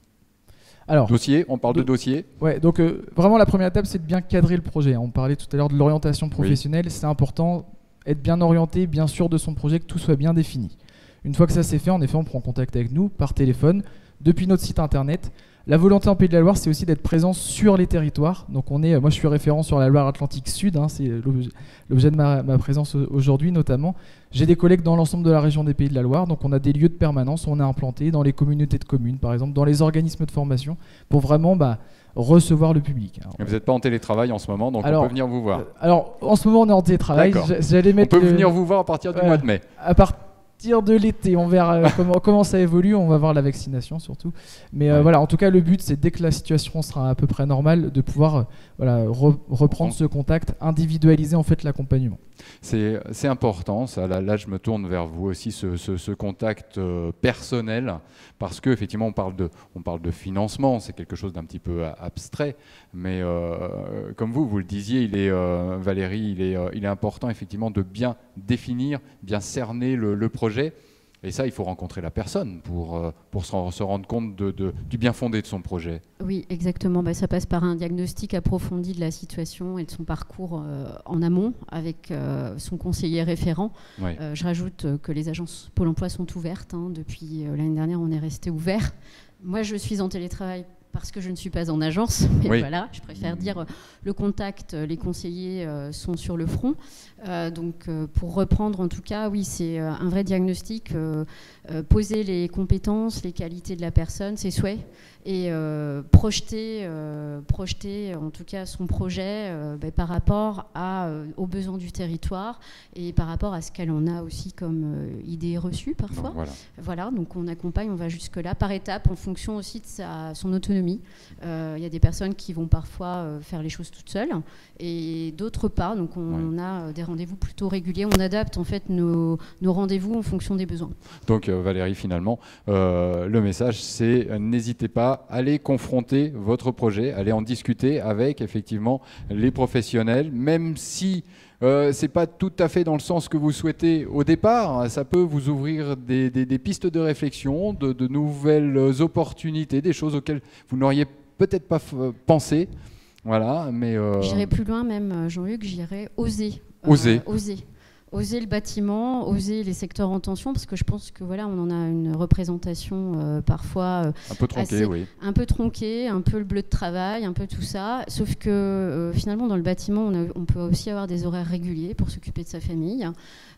alors, dossier, on parle de dossier. Ouais, donc vraiment la première étape, c'est de bien cadrer le projet. On parlait tout à l'heure de l'orientation professionnelle. C'est important, être bien orienté, bien sûr de son projet, que tout soit bien défini. Une fois que ça s'est fait, en effet, on prend contact avec nous par téléphone, depuis notre site internet. La volonté en Pays de la Loire, c'est aussi d'être présent sur les territoires. Donc moi, je suis référent sur la Loire-Atlantique Sud. C'est l'objet de ma présence aujourd'hui, notamment. J'ai des collègues dans l'ensemble de la région des Pays de la Loire. Donc on a des lieux de permanence. On est implanté dans les communautés de communes, par exemple, dans les organismes de formation, pour vraiment recevoir le public. Mais vous n'êtes pas en télétravail en ce moment, donc on peut venir vous voir. Alors, en ce moment, on est en télétravail. On peut venir vous voir à partir du mois de mai. À partir de l'été, on verra comment ça évolue, on va voir la vaccination surtout. Mais voilà, en tout cas, le but, c'est dès que la situation sera à peu près normale, de pouvoir reprendre ce contact, individualiser en fait l'accompagnement. C'est important, ça. Là, je me tourne vers vous aussi, ce contact personnel, parce qu'effectivement, on parle de financement, c'est quelque chose d'un petit peu abstrait, mais comme vous le disiez, Valérie, il est important effectivement de bien définir, bien cerner le projet. Et ça, il faut rencontrer la personne pour se rendre compte du bien fondé de son projet. Oui, exactement. Ça passe par un diagnostic approfondi de la situation et de son parcours en amont avec son conseiller référent. Oui. Je rajoute que les agences Pôle emploi sont ouvertes. Depuis l'année dernière, on est resté ouvert. Moi, je suis en télétravail parce que je ne suis pas en agence, mais voilà, je préfère dire le contact, les conseillers sont sur le front. Donc pour reprendre en tout cas, oui, c'est un vrai diagnostic, poser les compétences, les qualités de la personne, ses souhaits, et projeter en tout cas son projet par rapport aux besoins du territoire et par rapport à ce qu'elle en a aussi comme idées reçues parfois. Donc, voilà, donc on accompagne, on va jusque-là par étapes en fonction aussi de son autonomie. Il y a des personnes qui vont parfois faire les choses toutes seules et d'autres pas. Donc on a des rendez-vous plutôt réguliers. On adapte en fait nos rendez-vous en fonction des besoins. Donc Valérie, finalement, le message c'est n'hésitez pas, allez confronter votre projet, allez en discuter avec effectivement les professionnels, même si c'est pas tout à fait dans le sens que vous souhaitez au départ. Ça peut vous ouvrir des pistes de réflexion, de nouvelles opportunités, des choses auxquelles vous n'auriez peut-être pas pensé. Voilà, mais j'irai plus loin même, Jean-Hugues, j'irai oser. Oser le bâtiment, oser les secteurs en tension, parce que je pense que voilà, on en a une représentation parfois un peu tronquée, un peu tronquée, un peu le bleu de travail, un peu tout ça. Sauf que finalement, dans le bâtiment, on peut aussi avoir des horaires réguliers pour s'occuper de sa famille.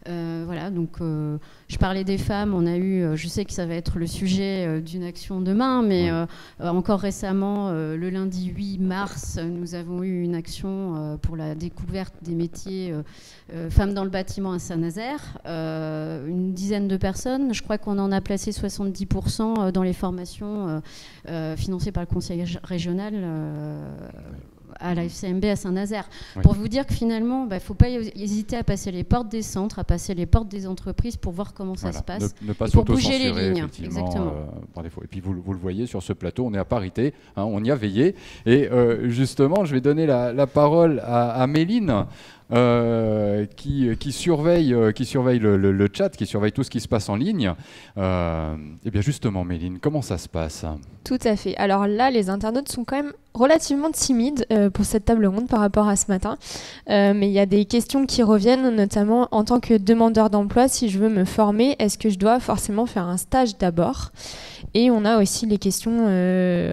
Voilà, donc je parlais des femmes, on a eu, je sais que ça va être le sujet d'une action demain, mais encore récemment, le lundi 8 mars, nous avons eu une action pour la découverte des métiers femmes dans le bâtiment à Saint-Nazaire. Une dizaine de personnes, je crois qu'on en a placé 70% dans les formations financées par le conseil régional à la FCMB à Saint-Nazaire. Pour vous dire que finalement, il ne faut pas hésiter à passer les portes des centres, à passer les portes des entreprises pour voir comment ça se passe. Ne pas pour bouger les lignes. Exactement. Par défaut. Et puis vous le voyez sur ce plateau, on est à parité, on y a veillé. Et justement, je vais donner la parole à Méline. Qui surveille le chat, qui surveille tout ce qui se passe en ligne. Et bien justement, Méline, comment ça se passe ? Tout à fait. Alors là, les internautes sont quand même relativement timides pour cette table ronde par rapport à ce matin. Mais il y a des questions qui reviennent, notamment en tant que demandeur d'emploi, si je veux me former, est-ce que je dois forcément faire un stage d'abord ? Et on a aussi les questions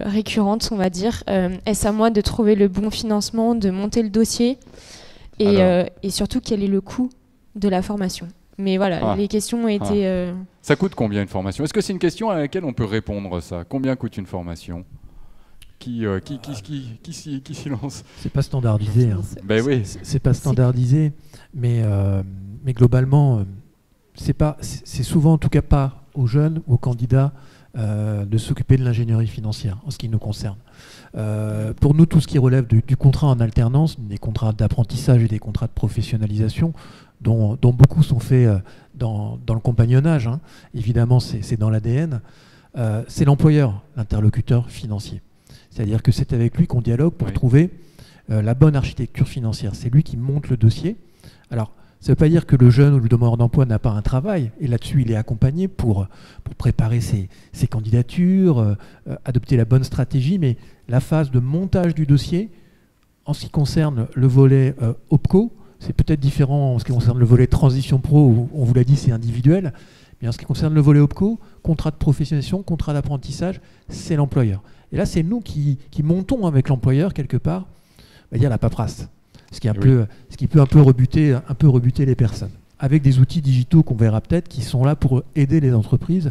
récurrentes, on va dire. Est-ce à moi de trouver le bon financement, de monter le dossier ? Et surtout, quel est le coût de la formation ? Mais voilà, les questions ont été... Ça coûte combien une formation ? Est-ce que c'est une question à laquelle on peut répondre, ça ? Combien coûte une formation ? qui s'y lance? C'est pas standardisé. Hein. Ben oui. C'est pas standardisé, mais globalement, c'est souvent en tout cas pas aux jeunes ou aux candidats de s'occuper de l'ingénierie financière en ce qui nous concerne. Pour nous, tout ce qui relève du contrat en alternance, des contrats d'apprentissage et des contrats de professionnalisation, dont beaucoup sont faits dans le compagnonnage, hein. Évidemment c'est dans l'ADN, c'est l'employeur, l'interlocuteur financier. C'est-à-dire que c'est avec lui qu'on dialogue pour trouver la bonne architecture financière. C'est lui qui monte le dossier. Alors, ça ne veut pas dire que le jeune ou le demandeur d'emploi n'a pas un travail, et là-dessus il est accompagné pour préparer ses candidatures, adopter la bonne stratégie, mais la phase de montage du dossier, en ce qui concerne le volet OPCO, c'est peut-être différent en ce qui concerne le volet transition pro, où on vous l'a dit, c'est individuel, mais en ce qui concerne le volet OPCO, contrat de professionnalisation, contrat d'apprentissage, c'est l'employeur. Et là, c'est nous qui montons avec l'employeur, quelque part, on va dire la paperasse. Ce qui peut un peu rebuter les personnes. Avec des outils digitaux qu'on verra peut-être, qui sont là pour aider les entreprises,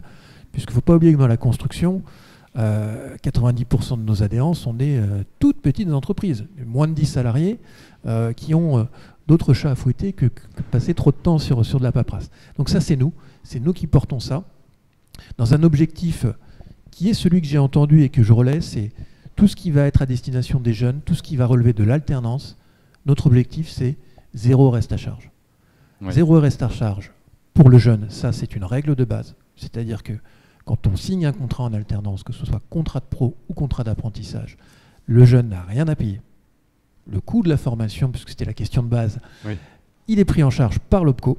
puisqu'il ne faut pas oublier que dans la construction, 90% de nos adhérents sont des toutes petites entreprises, moins de 10 salariés, qui ont d'autres chats à fouetter que passer trop de temps sur de la paperasse. Donc ça, c'est nous qui portons ça, dans un objectif qui est celui que j'ai entendu et que je relais, c'est tout ce qui va être à destination des jeunes, tout ce qui va relever de l'alternance. Notre objectif, c'est 0 reste à charge. Ouais. 0 reste à charge pour le jeune, ça c'est une règle de base. C'est-à-dire que quand on signe un contrat en alternance, que ce soit contrat de pro ou contrat d'apprentissage, le jeune n'a rien à payer. Le coût de la formation, puisque c'était la question de base, il est pris en charge par l'OPCO.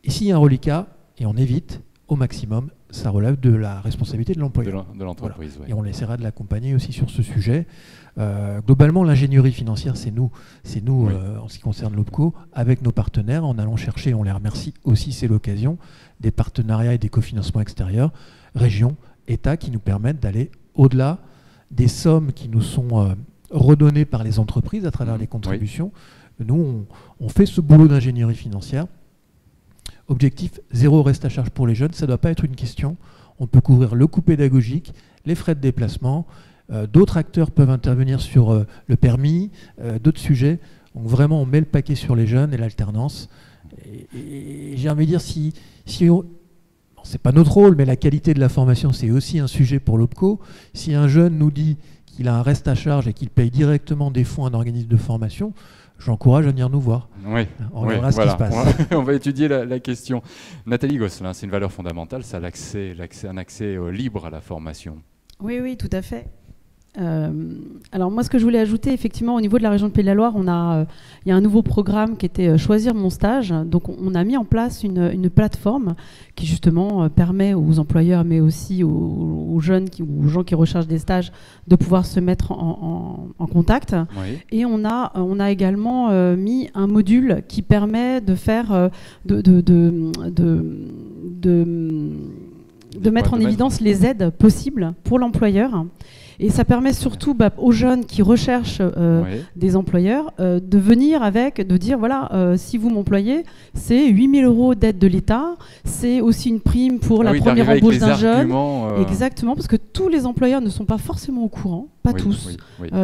Et s'il y a un reliquat, et on évite au maximum, ça relève de la responsabilité de l'employeur. De l'entreprise, voilà. Et on essaiera de l'accompagner aussi sur ce sujet. Globalement, l'ingénierie financière, c'est nous en ce qui concerne l'OPCO, avec nos partenaires, en allant chercher, on les remercie aussi, c'est l'occasion, des partenariats et des cofinancements extérieurs, régions, États, qui nous permettent d'aller au-delà des sommes qui nous sont redonnées par les entreprises à travers les contributions. Nous, on fait ce boulot d'ingénierie financière. Objectif, 0 reste à charge pour les jeunes, ça ne doit pas être une question. On peut couvrir le coût pédagogique, les frais de déplacement, d'autres acteurs peuvent intervenir sur le permis, d'autres sujets. Donc vraiment, on met le paquet sur les jeunes et l'alternance. Et j'ai envie de dire, c'est pas notre rôle, mais la qualité de la formation, c'est aussi un sujet pour l'OPCO. Si un jeune nous dit qu'il a un reste à charge et qu'il paye directement des fonds à un organisme de formation, j'encourage à venir nous voir. Oui, on verra ce qui se passe. On va étudier la question. Nathalie Gosselin, c'est une valeur fondamentale, ça, un accès libre à la formation. Oui, tout à fait. Alors moi, ce que je voulais ajouter, effectivement, au niveau de la région de Pays de la Loire, il y a un nouveau programme qui était Choisir mon stage. Donc on a mis en place une plateforme qui justement permet aux employeurs, mais aussi aux jeunes, aux gens qui recherchent des stages, de pouvoir se mettre en contact. Oui. Et on a également mis un module qui permet de faire de mettre en évidence les aides possibles pour l'employeur. Et ça permet surtout aux jeunes qui recherchent des employeurs de venir de dire voilà, si vous m'employez, c'est 8 000 € d'aide de l'État, c'est aussi une prime pour la première embauche d'un jeune. Exactement, parce que tous les employeurs ne sont pas forcément au courant, pas tous,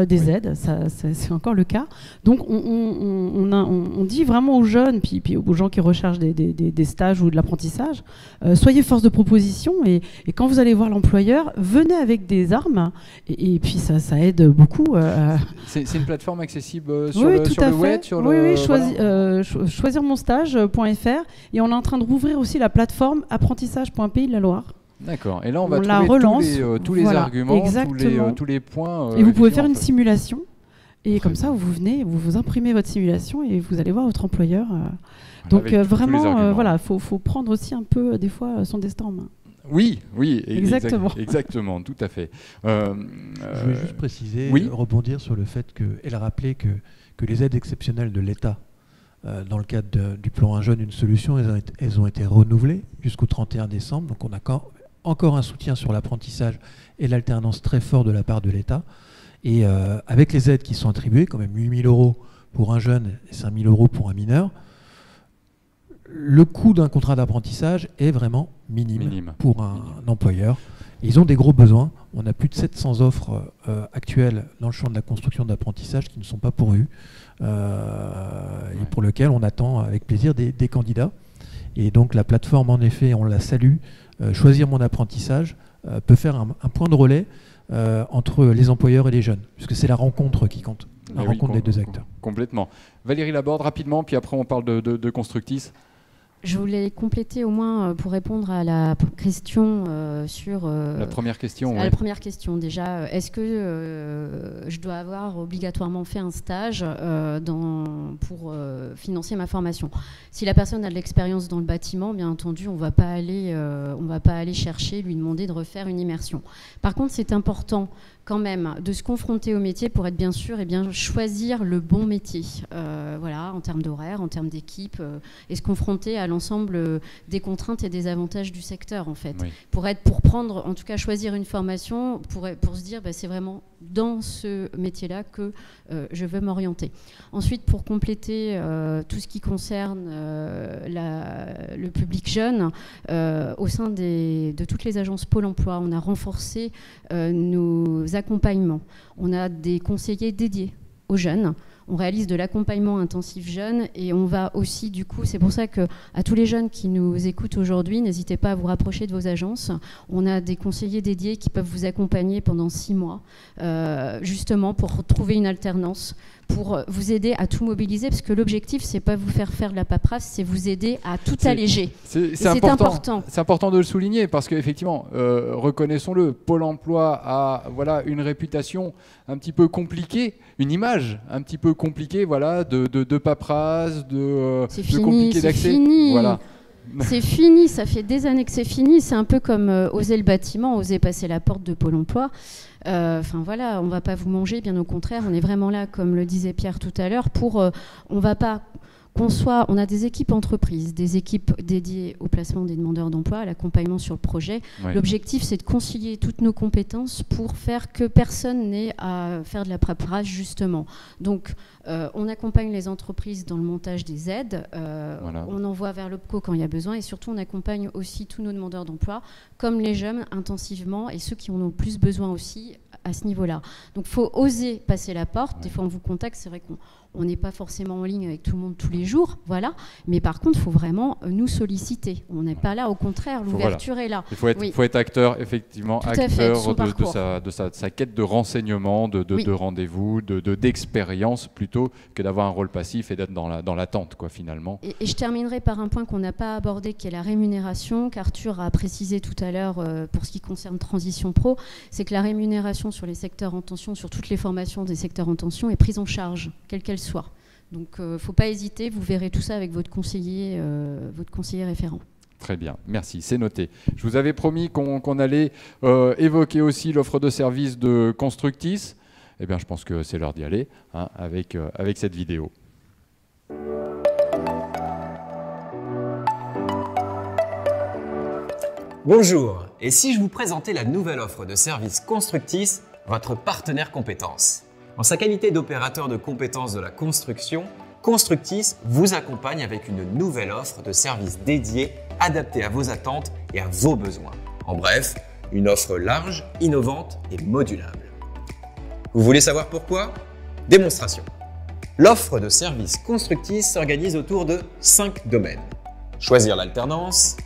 des aides, c'est encore le cas. Donc on dit vraiment aux jeunes, puis aux gens qui recherchent des stages ou de l'apprentissage, soyez force de proposition et quand vous allez voir l'employeur, venez avec des armes. Et puis ça aide beaucoup. C'est une plateforme accessible sur le web, choisirmonstage.fr, et on est en train de rouvrir aussi la plateforme apprentissage.pays de la Loire. D'accord. Et là on va trouver tous les arguments, tous les points. Et vous pouvez faire une simulation. Et comme ça, vous venez, vous imprimez votre simulation et vous allez voir votre employeur. Donc vraiment, voilà, faut prendre aussi un peu des fois son destin en main. Oui, exactement, tout à fait. Je voulais juste préciser, rebondir sur le fait et rappeler que les aides exceptionnelles de l'État, dans le cadre du plan Un jeune, une solution, elles ont été renouvelées jusqu'au 31 décembre. Donc on a encore un soutien sur l'apprentissage et l'alternance très fort de la part de l'État. Et avec les aides qui sont attribuées, quand même 8 000 € pour un jeune et 5 000 € pour un mineur, le coût d'un contrat d'apprentissage est vraiment minime. Pour un employeur. Et ils ont des gros besoins. On a plus de 700 offres actuelles dans le champ de la construction d'apprentissage qui ne sont pas pourvues et pour lesquelles on attend avec plaisir des candidats. Et donc la plateforme, en effet, on la salue. Choisir mon apprentissage peut faire un point de relais entre les employeurs et les jeunes, puisque c'est la rencontre qui compte, la rencontre des deux acteurs. Complètement. Valérie Laborde, rapidement, puis après on parle de Constructis. Je voulais compléter au moins pour répondre à la question sur... la première question, La première question, déjà. Est-ce que je dois avoir obligatoirement fait un stage pour financer ma formation? Si la personne a de l'expérience dans le bâtiment, bien entendu, on ne va pas aller chercher, lui demander de refaire une immersion. Par contre, c'est important quand même de se confronter au métier pour être bien sûr et bien choisir le bon métier. Voilà, en termes d'horaire, en termes d'équipe, et se confronter à l'ensemble des contraintes et des avantages du secteur en fait. Oui. Pour prendre, en tout cas choisir une formation, pour se dire c'est vraiment dans ce métier-là que je veux m'orienter. Ensuite, pour compléter tout ce qui concerne le public jeune, au sein de toutes les agences Pôle emploi, on a renforcé nos accompagnements. On a des conseillers dédiés aux jeunes. On réalise de l'accompagnement intensif jeune et on va aussi, du coup, c'est pour ça que à tous les jeunes qui nous écoutent aujourd'hui, n'hésitez pas à vous rapprocher de vos agences. On a des conseillers dédiés qui peuvent vous accompagner pendant 6 mois, justement pour trouver une alternance, pour vous aider à tout mobiliser, parce que l'objectif, c'est pas vous faire de la paperasse, c'est vous aider à tout alléger. C'est important. C'est important de le souligner, parce qu'effectivement, reconnaissons-le, Pôle emploi a une réputation un petit peu compliquée, une image un petit peu compliquée, de paperasse, de compliqué d'accès. C'est fini. Voilà. C'est fini, ça fait des années que c'est fini. C'est un peu comme oser le bâtiment, oser passer la porte de Pôle emploi. On ne va pas vous manger, bien au contraire. On est vraiment là, comme le disait Pierre tout à l'heure, on va pas on a des équipes entreprises, des équipes dédiées au placement des demandeurs d'emploi, à l'accompagnement sur le projet. Ouais. L'objectif, c'est de concilier toutes nos compétences pour faire que personne n'ait à faire de la paperasse, justement. Donc, on accompagne les entreprises dans le montage des aides, on envoie vers l'OPCO quand il y a besoin, et surtout, on accompagne aussi tous nos demandeurs d'emploi, comme les jeunes, intensivement, et ceux qui en ont le plus besoin aussi à ce niveau-là. Donc, il faut oser passer la porte. Ouais. Des fois, on vous contacte, c'est vrai qu'on n'est pas forcément en ligne avec tout le monde tous les jours, voilà. Mais par contre, il faut vraiment nous solliciter. On n'est pas là, au contraire, l'ouverture est là. Il faut être acteur, effectivement, de sa quête de renseignement, de rendez-vous, d'expérience, plutôt que d'avoir un rôle passif et d'être dans l'attente, quoi, finalement. Et je terminerai par un point qu'on n'a pas abordé, qui est la rémunération, qu'Arthur a précisé tout à l'heure pour ce qui concerne Transition Pro, c'est que la rémunération sur les secteurs en tension, sur toutes les formations des secteurs en tension, est prise en charge, quelle qu'elle soit. Donc, il ne faut pas hésiter, vous verrez tout ça avec votre conseiller référent. Très bien, merci, c'est noté. Je vous avais promis qu'on allait évoquer aussi l'offre de service de Constructis. Eh bien, je pense que c'est l'heure d'y aller avec cette vidéo. Bonjour, et si je vous présentais la nouvelle offre de service Constructis, votre partenaire compétences? En sa qualité d'opérateur de compétences de la construction, Constructis vous accompagne avec une nouvelle offre de services dédiés, adaptée à vos attentes et à vos besoins. En bref, une offre large, innovante et modulable. Vous voulez savoir pourquoi? Démonstration. L'offre de service Constructis s'organise autour de 5 domaines. Choisir l'alternance,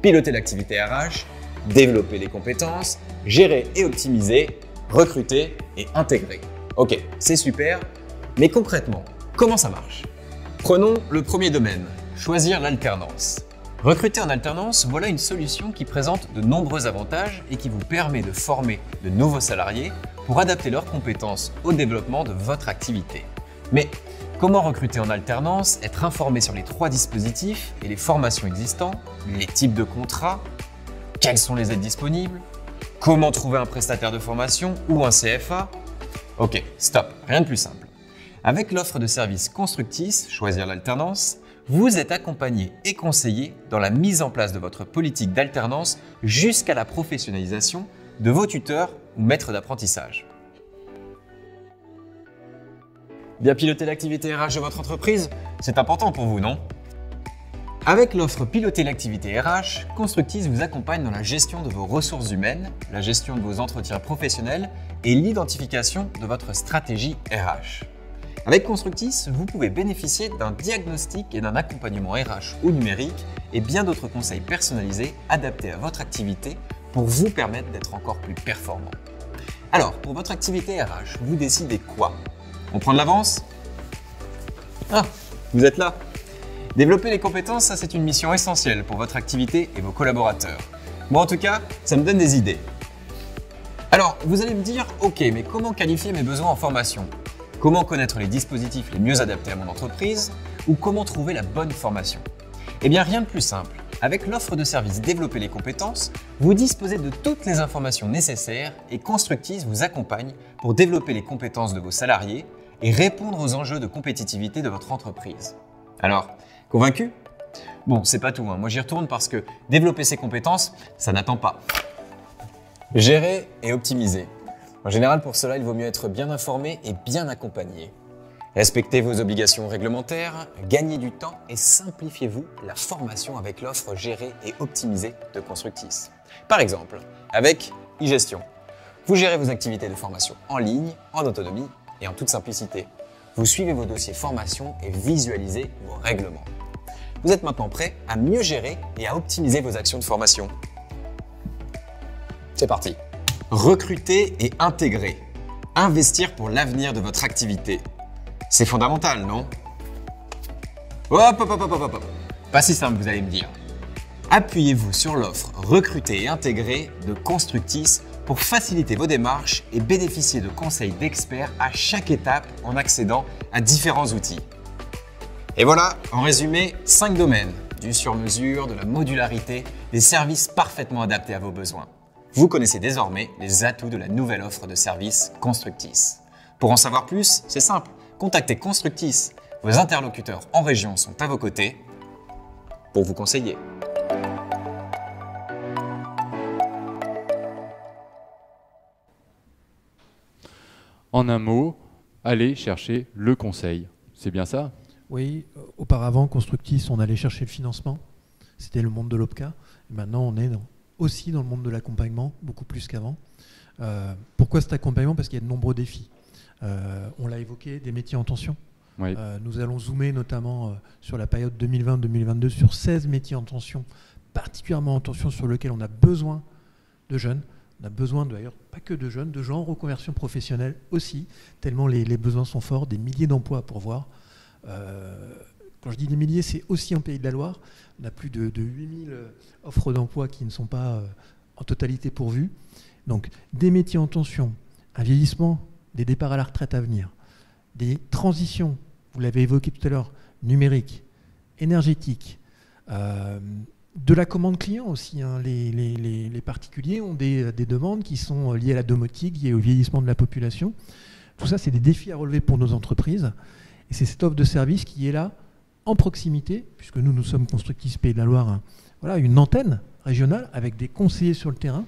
piloter l'activité RH, développer les compétences, gérer et optimiser, recruter et intégrer. Ok, c'est super, mais concrètement, comment ça marche? Prenons le premier domaine, choisir l'alternance. Recruter en alternance, voilà une solution qui présente de nombreux avantages et qui vous permet de former de nouveaux salariés pour adapter leurs compétences au développement de votre activité. Mais comment recruter en alternance, être informé sur les 3 dispositifs et les formations existants, les types de contrats, quelles sont les aides disponibles, comment trouver un prestataire de formation ou un CFA? Ok, stop, rien de plus simple. Avec l'offre de service Constructis, choisir l'alternance, vous êtes accompagné et conseillé dans la mise en place de votre politique d'alternance jusqu'à la professionnalisation de vos tuteurs ou maîtres d'apprentissage. Bien piloter l'activité RH de votre entreprise, c'est important pour vous, non? Avec l'offre Piloter l'activité RH, Constructis vous accompagne dans la gestion de vos ressources humaines, la gestion de vos entretiens professionnels et l'identification de votre stratégie RH. Avec Constructis, vous pouvez bénéficier d'un diagnostic et d'un accompagnement RH ou numérique et bien d'autres conseils personnalisés adaptés à votre activité pour vous permettre d'être encore plus performant. Alors, pour votre activité RH, vous décidez quoi? On prend de l'avance? Ah, vous êtes là! Développer les compétences, ça c'est une mission essentielle pour votre activité et vos collaborateurs. Moi en tout cas, ça me donne des idées. Alors, vous allez me dire, ok, mais comment qualifier mes besoins en formation? Comment connaître les dispositifs les mieux adaptés à mon entreprise? Ou comment trouver la bonne formation? Eh bien, rien de plus simple. Avec l'offre de service Développer les compétences, vous disposez de toutes les informations nécessaires et Constructis vous accompagne pour développer les compétences de vos salariés et répondre aux enjeux de compétitivité de votre entreprise. Alors, convaincu? Bon, c'est pas tout, hein. Moi j'y retourne parce que développer ses compétences, ça n'attend pas. Gérer et optimiser. En général, pour cela, il vaut mieux être bien informé et bien accompagné. Respectez vos obligations réglementaires, gagnez du temps et simplifiez-vous la formation avec l'offre Gérer et optimiser de Constructis. Par exemple, avec e-gestion. Vous gérez vos activités de formation en ligne, en autonomie et en toute simplicité. Vous suivez vos dossiers formation et visualisez vos règlements. Vous êtes maintenant prêt à mieux gérer et à optimiser vos actions de formation. C'est parti. Recruter et intégrer. Investir pour l'avenir de votre activité. C'est fondamental, non? Hop. Pas si simple, vous allez me dire. Appuyez-vous sur l'offre Recruter et intégrer de Constructis pour faciliter vos démarches et bénéficier de conseils d'experts à chaque étape en accédant à différents outils. Et voilà, en résumé, 5 domaines, du sur-mesure, de la modularité, des services parfaitement adaptés à vos besoins. Vous connaissez désormais les atouts de la nouvelle offre de service Constructis. Pour en savoir plus, c'est simple, contactez Constructis. Vos interlocuteurs en région sont à vos côtés pour vous conseiller. En un mot, allez chercher le conseil. C'est bien ça? Oui, auparavant, Constructis, on allait chercher le financement. C'était le monde de l'OPCA. Maintenant, on est aussi dans le monde de l'accompagnement, beaucoup plus qu'avant. Pourquoi cet accompagnement? Parce qu'il y a de nombreux défis. On l'a évoqué, des métiers en tension. Oui. Nous allons zoomer notamment sur la période 2020-2022 sur 16 métiers en tension, particulièrement en tension, sur lesquels on a besoin de jeunes. On a besoin d'ailleurs pas que de jeunes, de gens en reconversion professionnelle aussi, tellement les besoins sont forts, des milliers d'emplois à pourvoir. Quand je dis des milliers, c'est aussi en Pays de la Loire. On a plus de 8000 offres d'emploi qui ne sont pas en totalité pourvues. Donc des métiers en tension, un vieillissement, des départs à la retraite à venir, des transitions, vous l'avez évoqué tout à l'heure, numériques, énergétiques, de la commande client aussi. Hein. Les particuliers ont des demandes qui sont liées à la domotique, liées au vieillissement de la population. Tout ça, c'est des défis à relever pour nos entreprises. Et c'est cette offre de service qui est là, en proximité, puisque nous sommes Constructis Pays de la Loire, voilà, une antenne régionale avec des conseillers sur le terrain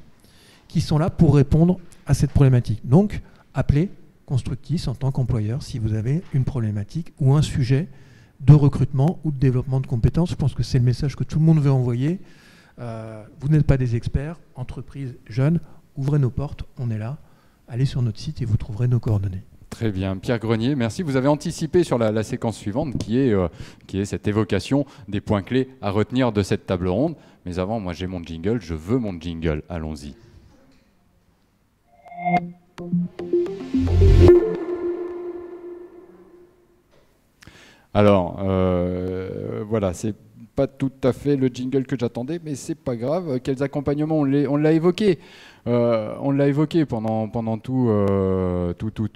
qui sont là pour répondre à cette problématique. Donc, appelez Constructis en tant qu'employeur si vous avez une problématique ou un sujet de recrutement ou de développement de compétences. Je pense que c'est le message que tout le monde veut envoyer. Vous n'êtes pas des experts, entreprises jeunes, ouvrez nos portes, on est là. Allez sur notre site et vous trouverez nos coordonnées. Très bien. Pierre Grenier, merci. Vous avez anticipé sur la séquence suivante qui est cette évocation des points clés à retenir de cette table ronde. Mais avant, moi j'ai mon jingle, je veux mon jingle. Allons-y. Alors, voilà, c'est pas tout à fait le jingle que j'attendais, mais c'est pas grave. Quels accompagnements? On l'a évoqué. On l'a évoqué pendant tous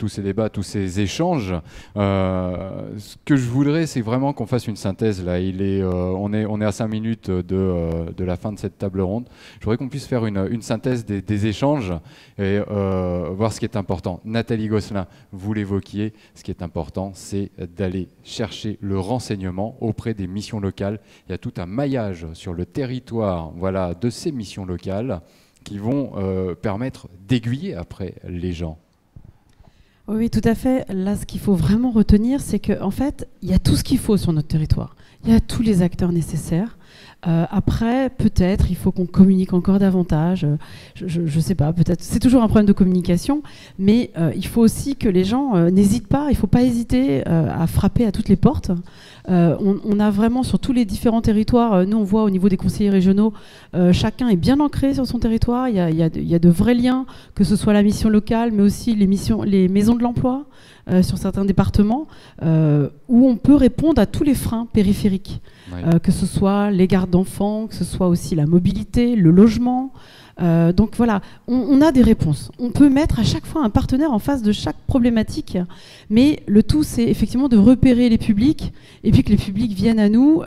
ces débats, tous ces échanges. Ce que je voudrais, c'est vraiment qu'on fasse une synthèse. Là, on est à 5 minutes de la fin de cette table ronde. Je voudrais qu'on puisse faire une synthèse des échanges et voir ce qui est important. Nathalie Gosselin, vous l'évoquiez, ce qui est important, c'est d'aller chercher le renseignement auprès des missions locales. Il y a tout un maillage sur le territoire, voilà, de ces missions locales qui vont permettre d'aiguiller après les gens. Oui, tout à fait. Là, ce qu'il faut vraiment retenir, c'est qu'en fait, il y a tout ce qu'il faut sur notre territoire. Il y a tous les acteurs nécessaires. Après, peut-être, il faut qu'on communique encore davantage. Je ne sais pas, peut-être. C'est toujours un problème de communication, mais il faut aussi que les gens n'hésitent pas. Il ne faut pas hésiter à frapper à toutes les portes. On a vraiment sur tous les différents territoires, nous on voit au niveau des conseillers régionaux, chacun est bien ancré sur son territoire. Il y a de vrais liens, que ce soit la mission locale, mais aussi les maisons de l'emploi sur certains départements, où on peut répondre à tous les freins périphériques, que ce soit les gardes d'enfants, que ce soit aussi la mobilité, le logement. Donc voilà, on a des réponses. On peut mettre à chaque fois un partenaire en face de chaque problématique, mais le tout, c'est effectivement de repérer les publics, et puis que les publics viennent à nous,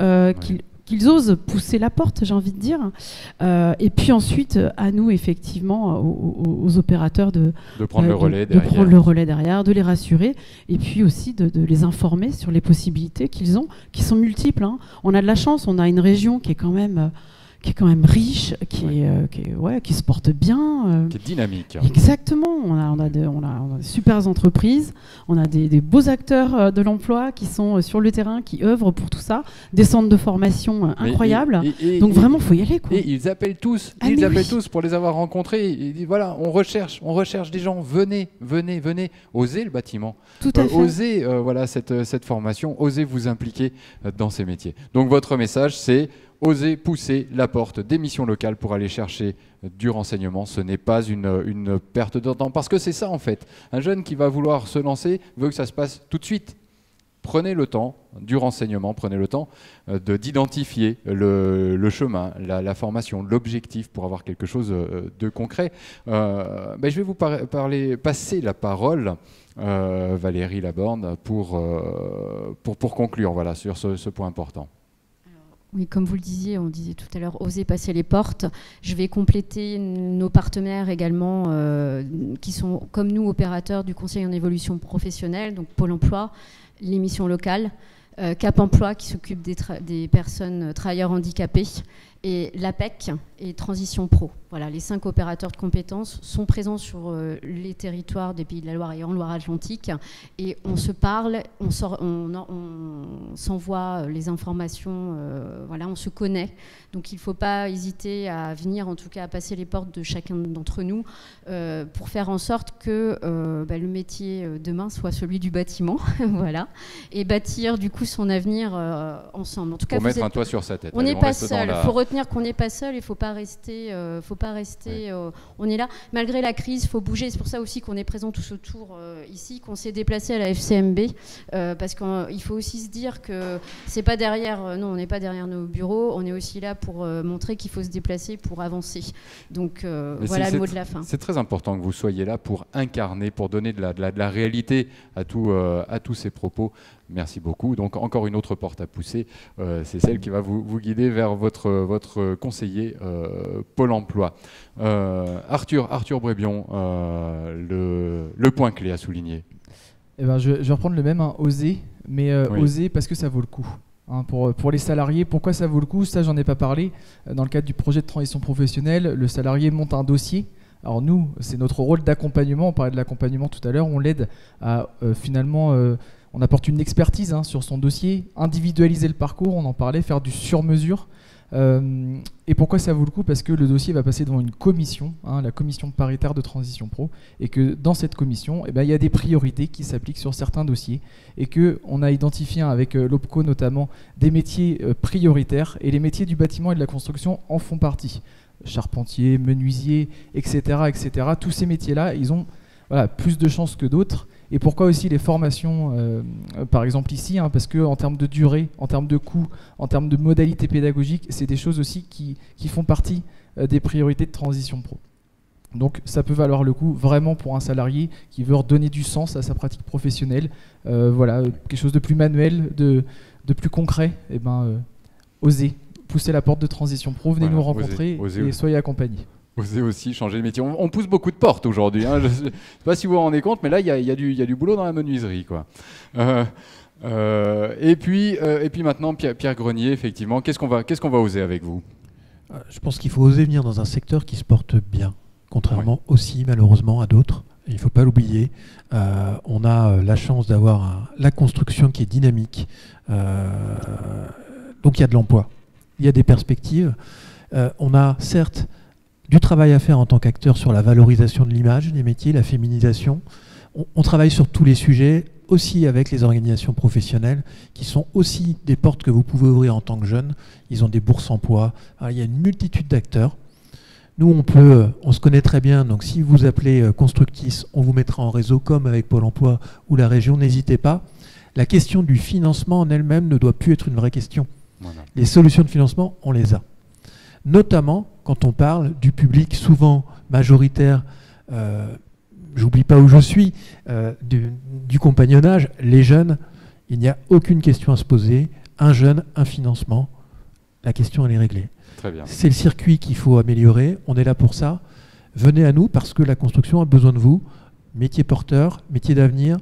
qu'ils osent pousser la porte, j'ai envie de dire. Et puis ensuite, à nous, effectivement, aux opérateurs de prendre le relais derrière. De prendre le relais derrière, de les rassurer, et puis aussi de les informer sur les possibilités qu'ils ont, qui sont multiples. Hein. On a de la chance, on a une région qui est quand même riche, qui se porte bien. Qui est dynamique. Exactement. On a des super entreprises, on a des beaux acteurs de l'emploi qui sont sur le terrain, qui œuvrent pour tout ça, des centres de formation incroyables. Donc vraiment, il faut y aller, quoi. Et ils appellent tous, tous pour les avoir rencontrés. Ils disent, voilà, on recherche des gens, venez. Osez le bâtiment. Tout à fait. Osez cette formation, osez vous impliquer dans ces métiers. Donc votre message, c'est oser pousser la porte des missions locales pour aller chercher du renseignement. Ce n'est pas une perte de temps, parce que c'est ça en fait. Un jeune qui va vouloir se lancer veut que ça se passe tout de suite. Prenez le temps du renseignement, prenez le temps d'identifier le chemin, la formation, l'objectif pour avoir quelque chose de concret. Je vais vous passer la parole, Valérie Laborne, pour conclure sur ce point important. Oui, comme vous le disiez, on disait tout à l'heure, oser passer les portes. Je vais compléter nos partenaires également, qui sont comme nous opérateurs du Conseil en évolution professionnelle, donc Pôle emploi, les missions locales, Cap emploi qui s'occupe des personnes travailleurs handicapés, et l'APEC et Transition Pro. Voilà, les 5 opérateurs de compétences sont présents sur les territoires des Pays de la Loire et en Loire-Atlantique, et on se parle, on s'envoie les informations, on se connaît. Donc il ne faut pas hésiter à venir, en tout cas à passer les portes de chacun d'entre nous, pour faire en sorte que le métier demain soit celui du bâtiment, voilà, et bâtir du coup son avenir ensemble. En tout cas, pour mettre un toit sur sa tête. On n'est pas seul. Il faut retenir qu'on n'est pas seul. Il ne faut pas rester. On est là. Malgré la crise, il faut bouger. C'est pour ça aussi qu'on est présent tous autour ici, qu'on s'est déplacé à la FCMB, parce qu'il faut aussi se dire que c'est pas derrière. Non, on n'est pas derrière nos bureaux. On est aussi là pour montrer qu'il faut se déplacer pour avancer. Donc voilà le mot de la fin. C'est très important que vous soyez là pour incarner, pour donner de la réalité à tous ces propos. Merci beaucoup. Donc encore une autre porte à pousser, c'est celle qui va vous guider vers votre conseiller Pôle emploi. Arthur Brébion, le point clé à souligner. Je vais reprendre le même, oser, mais oser parce que ça vaut le coup. Pour les salariés, pourquoi ça vaut le coup? Ça, j'en ai pas parlé. Dans le cadre du projet de transition professionnelle, le salarié monte un dossier. Alors nous, c'est notre rôle d'accompagnement. On parlait de l'accompagnement tout à l'heure. On l'aide à on apporte une expertise sur son dossier, individualiser le parcours, on en parlait, faire du sur-mesure. Et pourquoi ça vaut le coup? Parce que le dossier va passer devant une commission, la commission paritaire de transition pro, et que dans cette commission, il y a des priorités qui s'appliquent sur certains dossiers, et qu'on a identifié avec l'OPCO notamment des métiers prioritaires, et les métiers du bâtiment et de la construction en font partie. Charpentier, menuisier, etc., etc. Tous ces métiers-là, ils ont plus de chances que d'autres. Et pourquoi aussi les formations, par exemple ici, parce qu'en termes de durée, en termes de coût, en termes de modalités pédagogiques, c'est des choses aussi qui font partie des priorités de transition pro. Donc ça peut valoir le coup vraiment pour un salarié qui veut redonner du sens à sa pratique professionnelle, quelque chose de plus manuel, de plus concret, osez pousser la porte de transition pro, venez nous rencontrer et soyez accompagnés. Osez aussi changer de métier. On pousse beaucoup de portes aujourd'hui. Je ne sais pas si vous vous rendez compte, mais là, il y a du boulot dans la menuiserie, quoi. Et puis maintenant, Pierre Grenier, effectivement, qu'est-ce qu'on va oser avec vous? Je pense qu'il faut oser venir dans un secteur qui se porte bien, contrairement aussi, malheureusement, à d'autres. il ne faut pas l'oublier. On a la chance d'avoir la construction qui est dynamique. Donc il y a de l'emploi, il y a des perspectives. On a certes du travail à faire en tant qu'acteur sur la valorisation de l'image des métiers, la féminisation. On travaille sur tous les sujets, aussi avec les organisations professionnelles, qui sont aussi des portes que vous pouvez ouvrir en tant que jeune. Ils ont des bourses emploi. Alors, il y a une multitude d'acteurs. Nous, on se connaît très bien, donc si vous appelez Constructis, on vous mettra en réseau comme avec Pôle emploi ou la région, n'hésitez pas. La question du financement en elle-même ne doit plus être une vraie question. Voilà. Les solutions de financement, on les a. Notamment quand on parle du public souvent majoritaire, j'oublie pas où je suis, du compagnonnage, les jeunes, il n'y a aucune question à se poser. Un jeune, un financement, la question elle est réglée. Très bien. C'est le circuit qu'il faut améliorer, on est là pour ça. Venez à nous parce que la construction a besoin de vous. Métier porteur, métier d'avenir,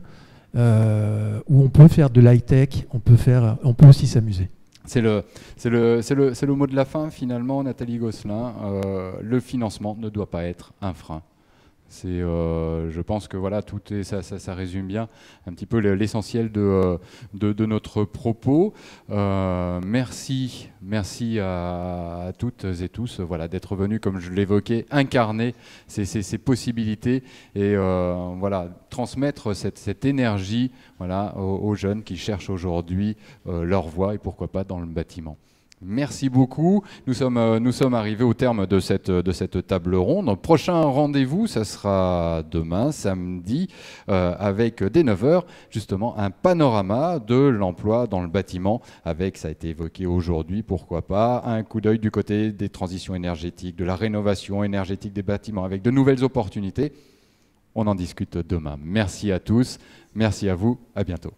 où on peut faire de l'high-tech, on peut aussi s'amuser. C'est le mot de la fin finalement, Nathalie Gosselin. Le financement ne doit pas être un frein. Je pense que voilà, ça résume bien un petit peu l'essentiel de notre propos. Merci à toutes et tous voilà, d'être venus, comme je l'évoquais, incarner ces possibilités et voilà, transmettre cette énergie voilà, aux jeunes qui cherchent aujourd'hui leur voie et pourquoi pas dans le bâtiment. Merci beaucoup. Nous sommes arrivés au terme de cette table ronde. Prochain rendez-vous, ça sera demain, samedi, avec dès 9h, justement, un panorama de l'emploi dans le bâtiment, avec, ça a été évoqué aujourd'hui, pourquoi pas, un coup d'œil du côté des transitions énergétiques, de la rénovation énergétique des bâtiments, avec de nouvelles opportunités. On en discute demain. Merci à tous. Merci à vous. À bientôt.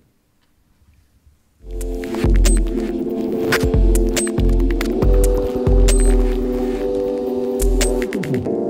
Thank you.